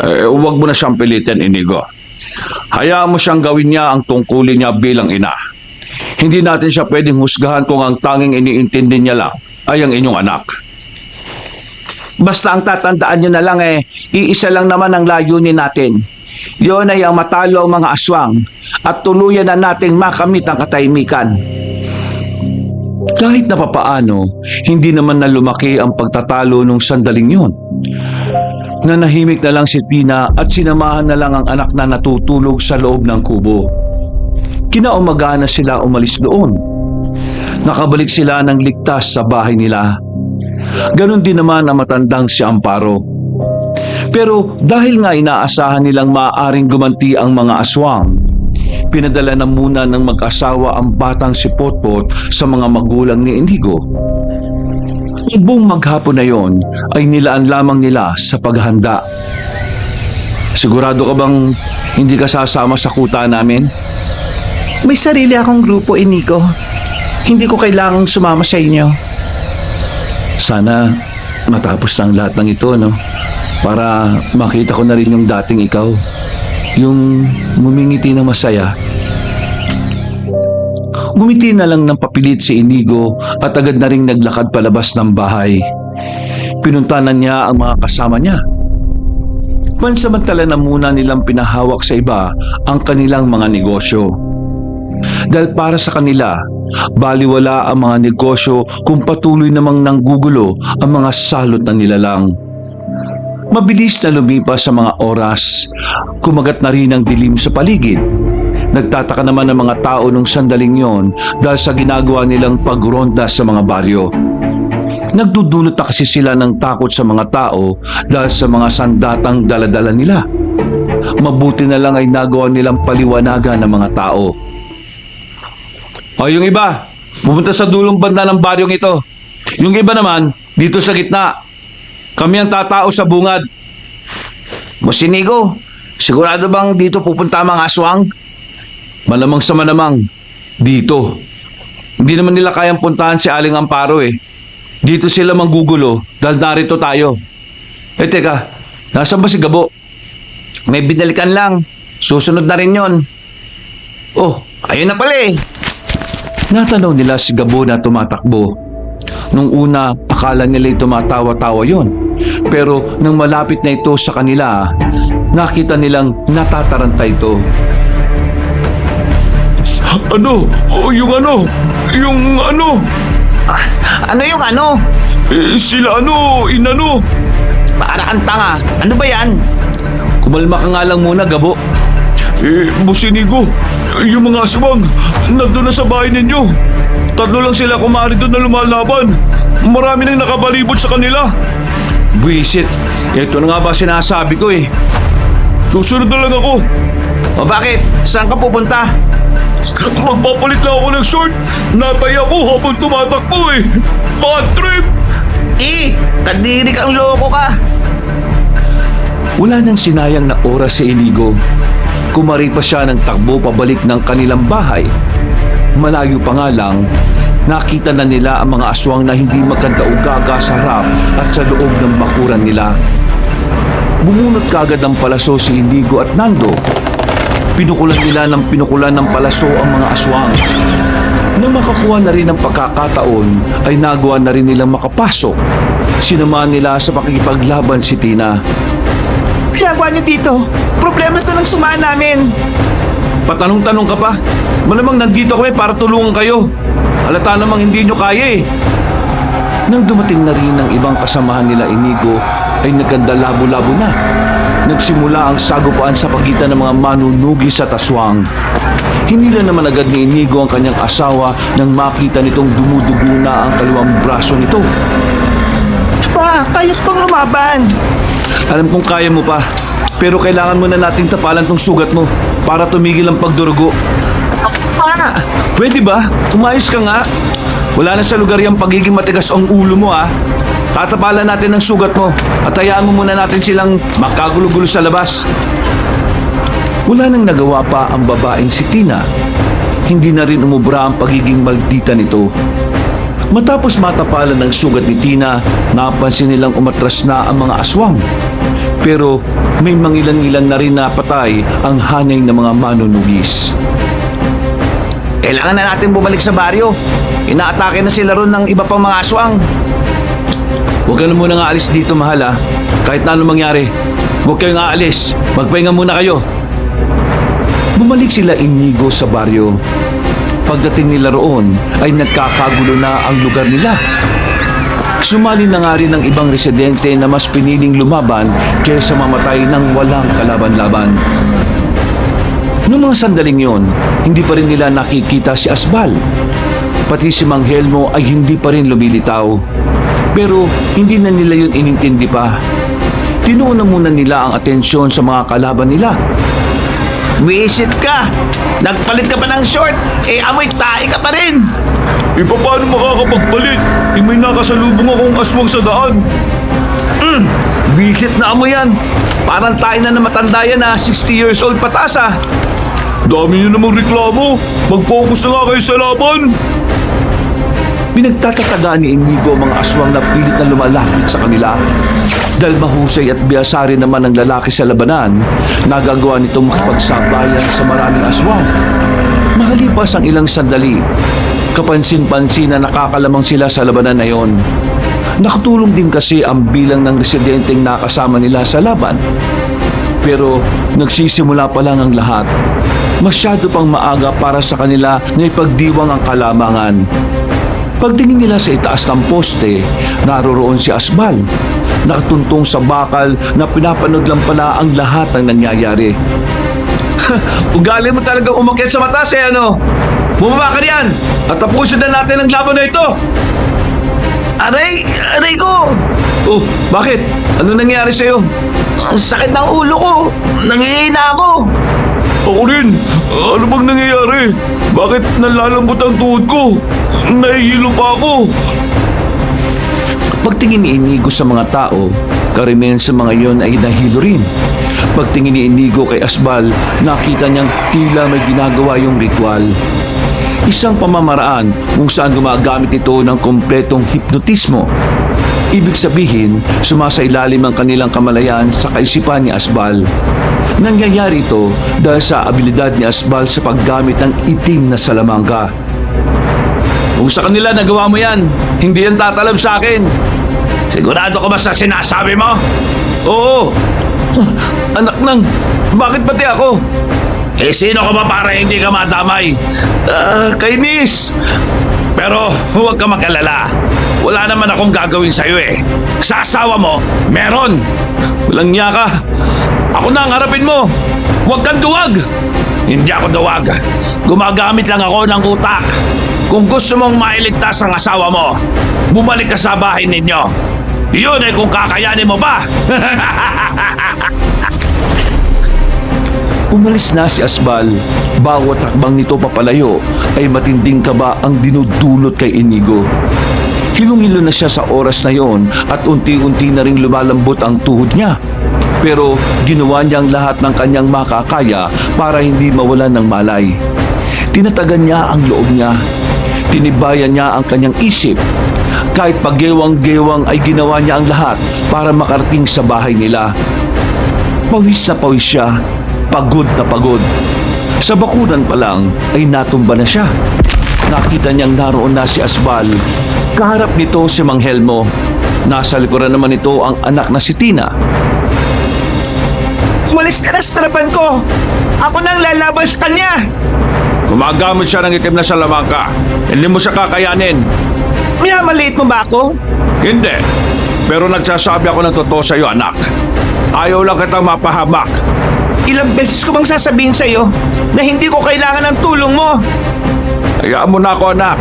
Huwag mo na siyang pilitin, Inigo. Hayaan mo siyang gawin niya ang tungkulin niya bilang ina. Hindi natin siya pwedeng husgahan kung ang tanging iniintindi niya lang ay ang inyong anak. Basta ang tatandaan nyo na lang iisa lang naman ang layunin natin. Yun ay ang matalo ang mga aswang at tuluyan na nating makamit ang katahimikan. Kahit na papaano, hindi naman na lumaki ang pagtatalo nung sandaling yon. Nanahimik na lang si Tina at sinamahan na lang ang anak na natutulog sa loob ng kubo. Kinaumagahan na sila umalis doon. Nakabalik sila ng ligtas sa bahay nila. Ganon din naman ang matandang si Amparo. Pero dahil nga inaasahan nilang maaaring gumanti ang mga aswang, pinadala na muna ng mag-asawa ang batang si Potpot sa mga magulang ni Inigo. Buong maghapon na yon ay nilaan lamang nila sa paghahanda. Sigurado ka bang hindi ka sasama sa kuta namin? May sarili akong grupo, Inigo. Hindi ko kailangang sumama sa inyo. Sana matapos na ang lahat ng ito, no? Para makita ko na rin yung dating ikaw. Yung ngumingiti na masaya. Ngumiti na lang ng papilit si Inigo at agad na ring naglakad palabas ng bahay. Pinuntahan niya ang mga kasama niya. Pansamantala na muna nilang pinahawak sa iba ang kanilang mga negosyo. Dahil para sa kanila, baliwala ang mga negosyo kung patuloy namang nanggugulo ang mga salot na nilalang. Mabilis na lumipas sa mga oras, kumagat na rin ang dilim sa paligid. Nagtataka naman ang mga tao nung sandaling yon dahil sa ginagawa nilang pagronda sa mga baryo. Nagdudulot na kasi sila ng takot sa mga tao dahil sa mga sandatang daladala nila. Mabuti na lang ay nagawa nilang paliwanagan ng mga tao. O yung iba, pumunta sa dulong banda ng baryong ito. Yung iba naman, dito sa gitna. Kami ang tatao sa bungad. Boss Inigo, sigurado bang dito pupunta ang mga aswang? Malamang sa malamang, dito. Hindi naman nila kayang puntahan si Aling Amparo eh. Dito sila manggugulo dahil narito tayo. Eh teka, nasaan ba si Gabo? May binalikan lang. Susunod na rin yon. Oh, ayun na pala eh. Natanaw nila si Gabo na tumatakbo. Nung una, akala nila tumatawa-tawa yon. Pero nang malapit na ito sa kanila, nakita nilang natataranta ito. Ano? O, yung ano? Yung ano? Ano yung ano? Sila ano? Inano? Para kang tanga. Ano ba yan? Kumalma ka nga lang muna, Gabo. Boss Inigo, yung mga aswang, nandun na sa bahay ninyo. Tatlo lang sila kumari doon na lumalaban. Marami nang nakabalibot sa kanila. Buisit, ito na nga ba sinasabi ko eh. Susunod na lang ako. O bakit? Saan ka pupunta? Magpapalit lang ako ng short. Natay ako habang tumatakbo eh. Bad trip! Kadiri kang loko ka. Wala nang sinayang na oras si Inigo. Kumari pa siya ng takbo pabalik ng kanilang bahay. Malayo pa nga lang, nakita na nila ang mga aswang na hindi magkandaugaga sa harap at sa loob ng bakuran nila. Bumunot kagad ng palaso si Inigo at Nando. Pinukulan nila ng palaso ang mga aswang. Nang makakuha na rin ng pagkakataon, ay nagawa na rin nilang makapasok. Sinamahan nila sa pakikipaglaban si Tina. Ginagawa niyo dito? Problema ito ng sumaan namin. Patanong-tanong ka pa? Malamang nandito kami para tulungan kayo. Halata namang hindi nyo kaya eh. Nang dumating na rin ang ibang kasamahan nila Inigo, ay nagkanda labo-labo na. Nagsimula ang sagupaan sa pagitan ng mga manunugis at aswang. Hinila naman agad ni Inigo ang kanyang asawa nang makita nitong dumudugo na ang kaliwang braso nito. Pa, kaya ko pang lumaban. Alam kong kaya mo pa, pero kailangan mo na nating tapalan tong sugat mo para tumigil ang pagdurugo. Pa! Pwede ba? Umayos ka nga. Wala na sa lugar yung pagiging matigas ang ulo mo ah. Tatapalan natin ang sugat mo at hayaan mo muna natin silang makagulo-gulo sa labas. Wala nang nagawa pa ang babaeng si Tina. Hindi na rin umubra ang pagiging maldita nito. Matapos matapalan ng sugat ni Tina, napansin nilang umatras na ang mga aswang. Pero may mangilan-ilan na rin napatay ang hanay ng mga manunugis. Kailangan na natin bumalik sa baryo. Inaatake na sila ron ng iba pang mga aswang. Huwag ka na muna nga alis dito, mahal ah. Kahit na anong mangyari, huwag kayong aalis. Magpahinga muna kayo. Bumalik sila Inigo sa baryo. Pagdating nila roon, ay nagkakagulo na ang lugar nila. Sumali na nga rin ng ibang residente na mas piniling lumaban kaysa mamatay ng walang kalaban-laban. Noong mga sandaling yon, hindi pa rin nila nakikita si Asbal. Pati si Mang Helmo ay hindi pa rin lumilitaw. Pero hindi na nila yun inintindi pa. Tinuuna muna nila ang atensyon sa mga kalaban nila. Wisit ka! Nagpalit ka pa ng short, amoy tae ka pa rin! Paano makakapagpalit? May nakasalubong akong aswang sa daan. Visit na mo yan. Parang tayo na matanda yan na 60 years old pataas ah. Dami niyo namang reklamo. Mag-focus na nga kayo sa laban. Pinagtatatagaan ni Inigo ang mga aswang na pilit na lumalapit sa kanila. Dahil mahusay at biyasa rin naman ang lalaki sa labanan, nagagawa nitong makipagsabayan sa maraming aswang. Mahalipas ang ilang sandali, kapansin-pansin na nakakalamang sila sa labanan na yon. Nakatulong din kasi ang bilang ng residenteng nakasama nila sa laban. Pero nagsisimula pa lang ang lahat. Masyado pang maaga para sa kanila na ipagdiwang ang kalamangan. Pagtingin nila sa itaas ng poste, naroroon si Asbal. Nakatuntong sa bakal na pinapanood lang pala ang lahat ng nangyayari. Ugali mo talagang umakyat sa mataas ano? Bumaba ka riyan at tapusin na natin ang laban na ito! Aray ko! Oh, bakit? Ano nangyari sa'yo? Ang sakit ng ulo ko! Nangihina ako! Ako rin. Ano bang nangyayari? Bakit nalalambot ang tuhod ko? Nahihilo pa ako. Pagtingin ni Inigo sa mga tao, karamihan sa mga iyon ay nahilo rin. Pagtingin ni Inigo kay Asbal, nakita niyang tila may ginagawa yung ritual. Isang pamamaraan kung saan gumagamit ito ng kompletong hipnotismo. Ibig sabihin, sumasailalim ang kanilang kamalayan sa kaisipan ni Asbal. Nangyayari ito dahil sa abilidad ni Asbal sa paggamit ng itim na salamangka. Kung sa kanila nagawa mo yan, hindi yan tatalab sa akin. Sigurado ka ba sa sinasabi mo? Oo. Anak nang, bakit pati ako? Eh sino ka ba para hindi ka madamay? Kainis! Pero huwag ka mag-alala. Wala naman akong gagawin sa'yo eh. Sa asawa mo, meron. Walang niya ka. Ako na ang harapin mo. Huwag kang duwag. Hindi ako duwag. Gumagamit lang ako ng utak. Kung gusto mong mailigtas ang asawa mo, bumalik ka sa bahay ninyo. Yun ay kung kakayanin mo ba? Umalis na si Asbal. Bawat hakbang nito papalayo ay matinding kaba ang dinudulot kay Inigo. Hilong-hilo na siya sa oras na yon at unti-unti na ring lumalambot ang tuhod niya. Pero ginawa niya ang lahat ng kanyang makakaya para hindi mawalan ng malay. Tinatagan niya ang loob niya. Tinibayan niya ang kanyang isip. Kahit paggewang-gewang ay ginawa niya ang lahat para makarating sa bahay nila. Pawis na pawis siya. Pagod na pagod. Sa bakuran pa lang ay natumba na siya. Nakita niyang naroon na si Asbal. Kaharap nito si Mang Helmo. Nasa likuran naman ito ang anak na si Tina. Umalis ka na sa harapan ko. Ako nang lalaban sa kanya. Gumagamit siya ng itim na salamangka. Hindi mo siya kakayanin. Minamaliit mo ba ako? Hindi. Pero nagsasabi ako ng totoo sa iyo, anak. Ayaw lang kitang mapahamak. Ilang beses ko bang sasabihin sa'yo na hindi ko kailangan ng tulong mo? Hayaan mo na ako, anak.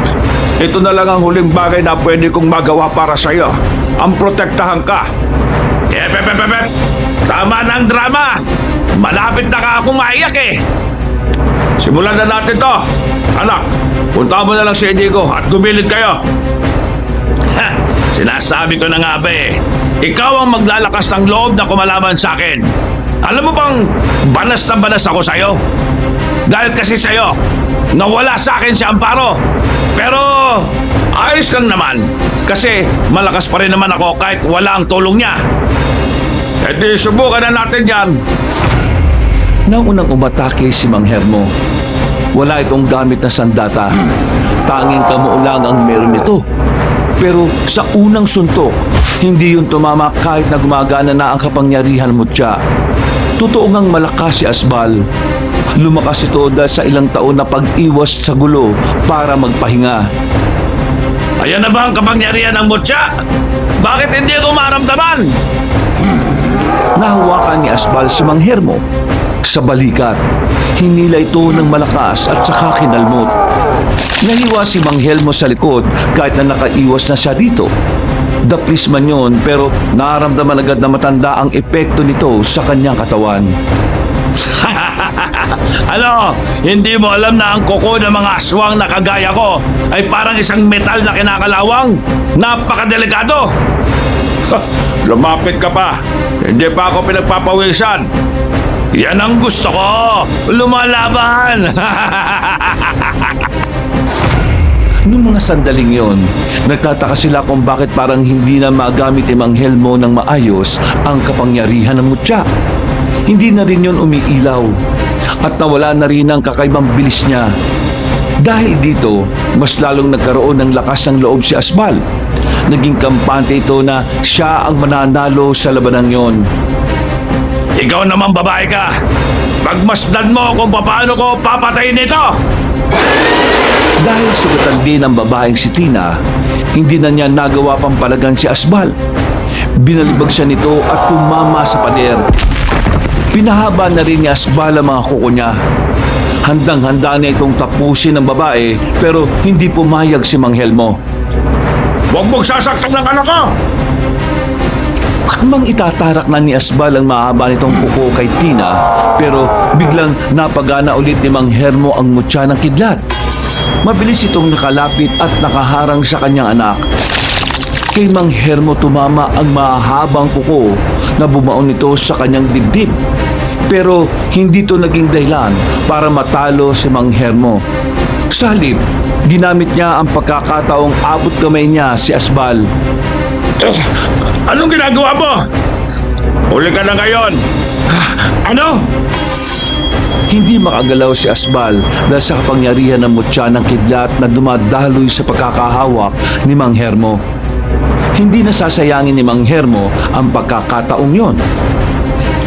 Ito na lang ang huling bagay na pwede kong magawa para sa iyo. Ang protektahan ka. Tama na ang drama. Malapit na ka akong maiyak eh. Simulan na natin to. Anak, punta mo na lang si Inigo at gumilid kayo. Ha, sinasabi ko na nga ba eh. Ikaw ang maglalakas ng loob na kumalaban sa akin. Alam mo bang banas na banas ako sa'yo? Dahil kasi sa'yo, nawala sa akin si Amparo. Pero ayos lang naman. Kasi malakas pa rin naman ako kahit wala ang tulong niya. E di subukan na natin yan. Nang unang umatake si Mang Hermo, wala itong gamit na sandata. Tanging kamao lang ang meron nito. Pero sa unang suntok, hindi yun tumama kahit na gumagana na ang kapangyarihan mo siya. Totoo ngang malakas si Asbal. Lumakas ito dahil sa ilang taon na pag-iwas sa gulo para magpahinga. Ayan na ba ang kapangyarihan ng mutya? Bakit hindi ko maramdaman? Nahawakan ni Asbal si Mang Hermo sa balikat. Hinila ito ng malakas at saka kinalmot. Nahiwa si Mang Helmo sa likod kahit na nakaiwas na siya dito. Daplis man yun pero nararamdaman agad na matanda ang epekto nito sa kanyang katawan. Ano, hindi mo alam na ang kuko ng mga aswang na kagaya ko ay parang isang metal na kinakalawang? Napakadelikado! Lumapit ka pa. Hindi pa ako pinagpapawisan. Yan ang gusto ko! Lumalaban! Noong mga sandaling yon, nagtataka sila kung bakit parang hindi na magamit ni Mang Helmo ng maayos ang kapangyarihan ng mutya. Hindi na rin yon umiilaw at nawala na rin ang kakaibang bilis niya. Dahil dito, mas lalong nagkaroon ng lakas ng loob si Asbal. Naging kampante ito na siya ang mananalo sa labanang yon. Ikaw naman babae ka! Pagmasdan mo kung paano ko papatayin ito! Dahil sugatan din ng babaeng si Tina, hindi na niya nagawa pang palagan si Asbal. Binalibag siya nito at tumama sa pader. Pinahaba na rin ni Asbal ang mga kuko niya. Handang-handa na itong tapusin ng babae pero hindi pumayag si Mang Helmo. Huwag mong sasaktan ng anak ko! Kamang itatarak na ni Asbal ang mahaba nitong kuko kay Tina pero biglang napagana ulit ni Mang Hermo ang mutya ng kidlat. Mabilis itong nakalapit at nakaharang sa kanyang anak. Kay Mang Hermo tumama ang mahabang kuko na bumaon nito sa kanyang dibdib. Pero hindi ito naging dahilan para matalo si Mang Hermo. Sa halip, ginamit niya ang pagkakataong abot kamay niya si Asbal. Anong ginagawa mo? Huli ka na ngayon! Ano? Hindi makagalaw si Asbal dahil sa kapangyarihan ng mutya ng kidlat na dumadaloy sa pagkakahawak ni Mang Hermo. Hindi nasasayangin ni Mang Hermo ang pagkakataong yon.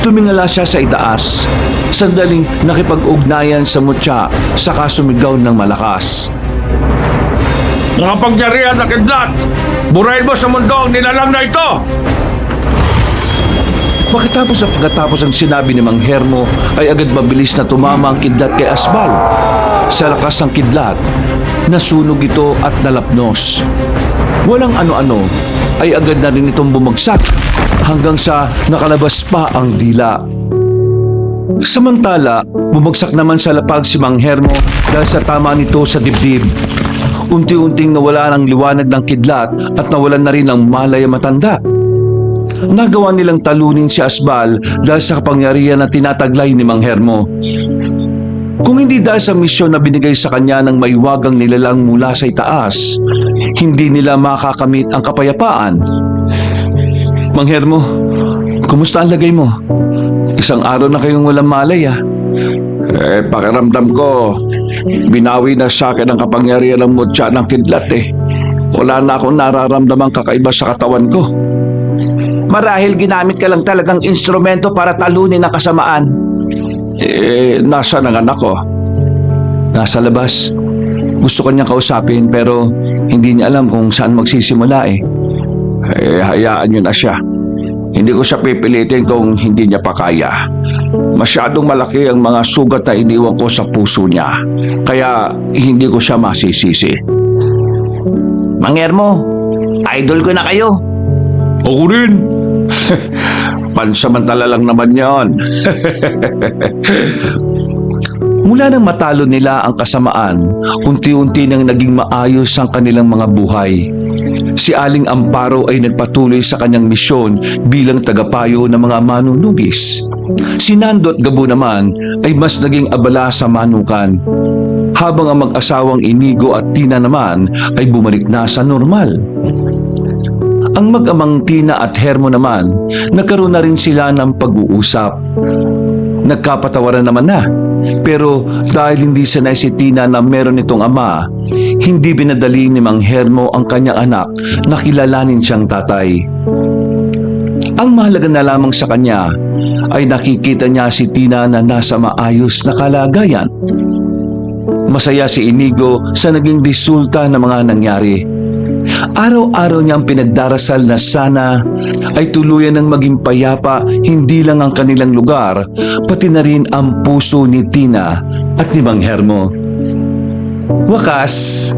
Tumingala siya sa itaas, sandaling nakipag-ugnayan sa mutya, saka sumigaw ng malakas. Mga pangyarihan na kidlat! Burahin mo sa mundo ang nilalang na ito! Pagkatapos ang sinabi ni Mang Hermo ay agad mabilis na tumama ang kidlat kay Asbal. Sa lakas ng kidlat, nasunog ito at nalapnos. Walang ano-ano ay agad na rin itong bumagsak hanggang sa nakalabas pa ang dila. Samantala, bumagsak naman sa lapag si Mang Hermo dahil sa tama nito sa dibdib. Unti-unting nawala ng liwanag ng kidlat at nawalan na rin ng malay ang matanda. Nagawa nilang talunin si Asbal dahil sa kapangyarihan na tinataglay ni Mang Hermo. Kung hindi dahil sa misyon na binigay sa kanya ng maiwagang nilalang mula sa itaas, hindi nila makakamit ang kapayapaan. Mang Hermo, kumusta ang lagay mo? Isang araw na kayong walang malay Pakiramdam ko, binawi na sa akin ang kapangyarihan ng mutya ng kidlat Wala na akong nararamdamang kakaiba sa katawan ko. Marahil ginamit ka lang talagang instrumento para talunin ang kasamaan. Nasa ng anak ko? Nasa labas. Gusto ko niyang kausapin pero hindi niya alam kung saan magsisimula Hayaan niyo na siya. Hindi ko siya pipilitin kung hindi niya pa kaya. Masyadong malaki ang mga sugat na iniwan ko sa puso niya. Kaya hindi ko siya masisisi. Mang Hermo, idol ko na kayo. Ako rin. Pansamantala lang naman yon. Mula nang matalo nila ang kasamaan, unti-unti nang naging maayos ang kanilang mga buhay. Si Aling Amparo ay nagpatuloy sa kanyang misyon bilang tagapayo ng mga manunugis. Si Nando at Gabo naman ay mas naging abala sa manukan. Habang ang mag-asawang Inigo at Tina naman ay bumalik na sa normal. Ang mag-amang Tina at Hermo naman, nagkaroon na rin sila ng pag-uusap. Nagkapatawaran naman na. Pero dahil hindi sanay si Tina na meron itong ama, hindi binadali ni Mang Hermo ang kanyang anak na kilalanin siyang tatay. Ang mahalaga na lamang sa kanya ay nakikita niya si Tina na nasa maayos na kalagayan. Masaya si Inigo sa naging resulta ng mga nangyari. Araw-araw niyang pinagdarasal na sana ay tuluyan ng maging payapa hindi lang ang kanilang lugar, pati na rin ang puso ni Tina at ni Mang Hermo. Wakas,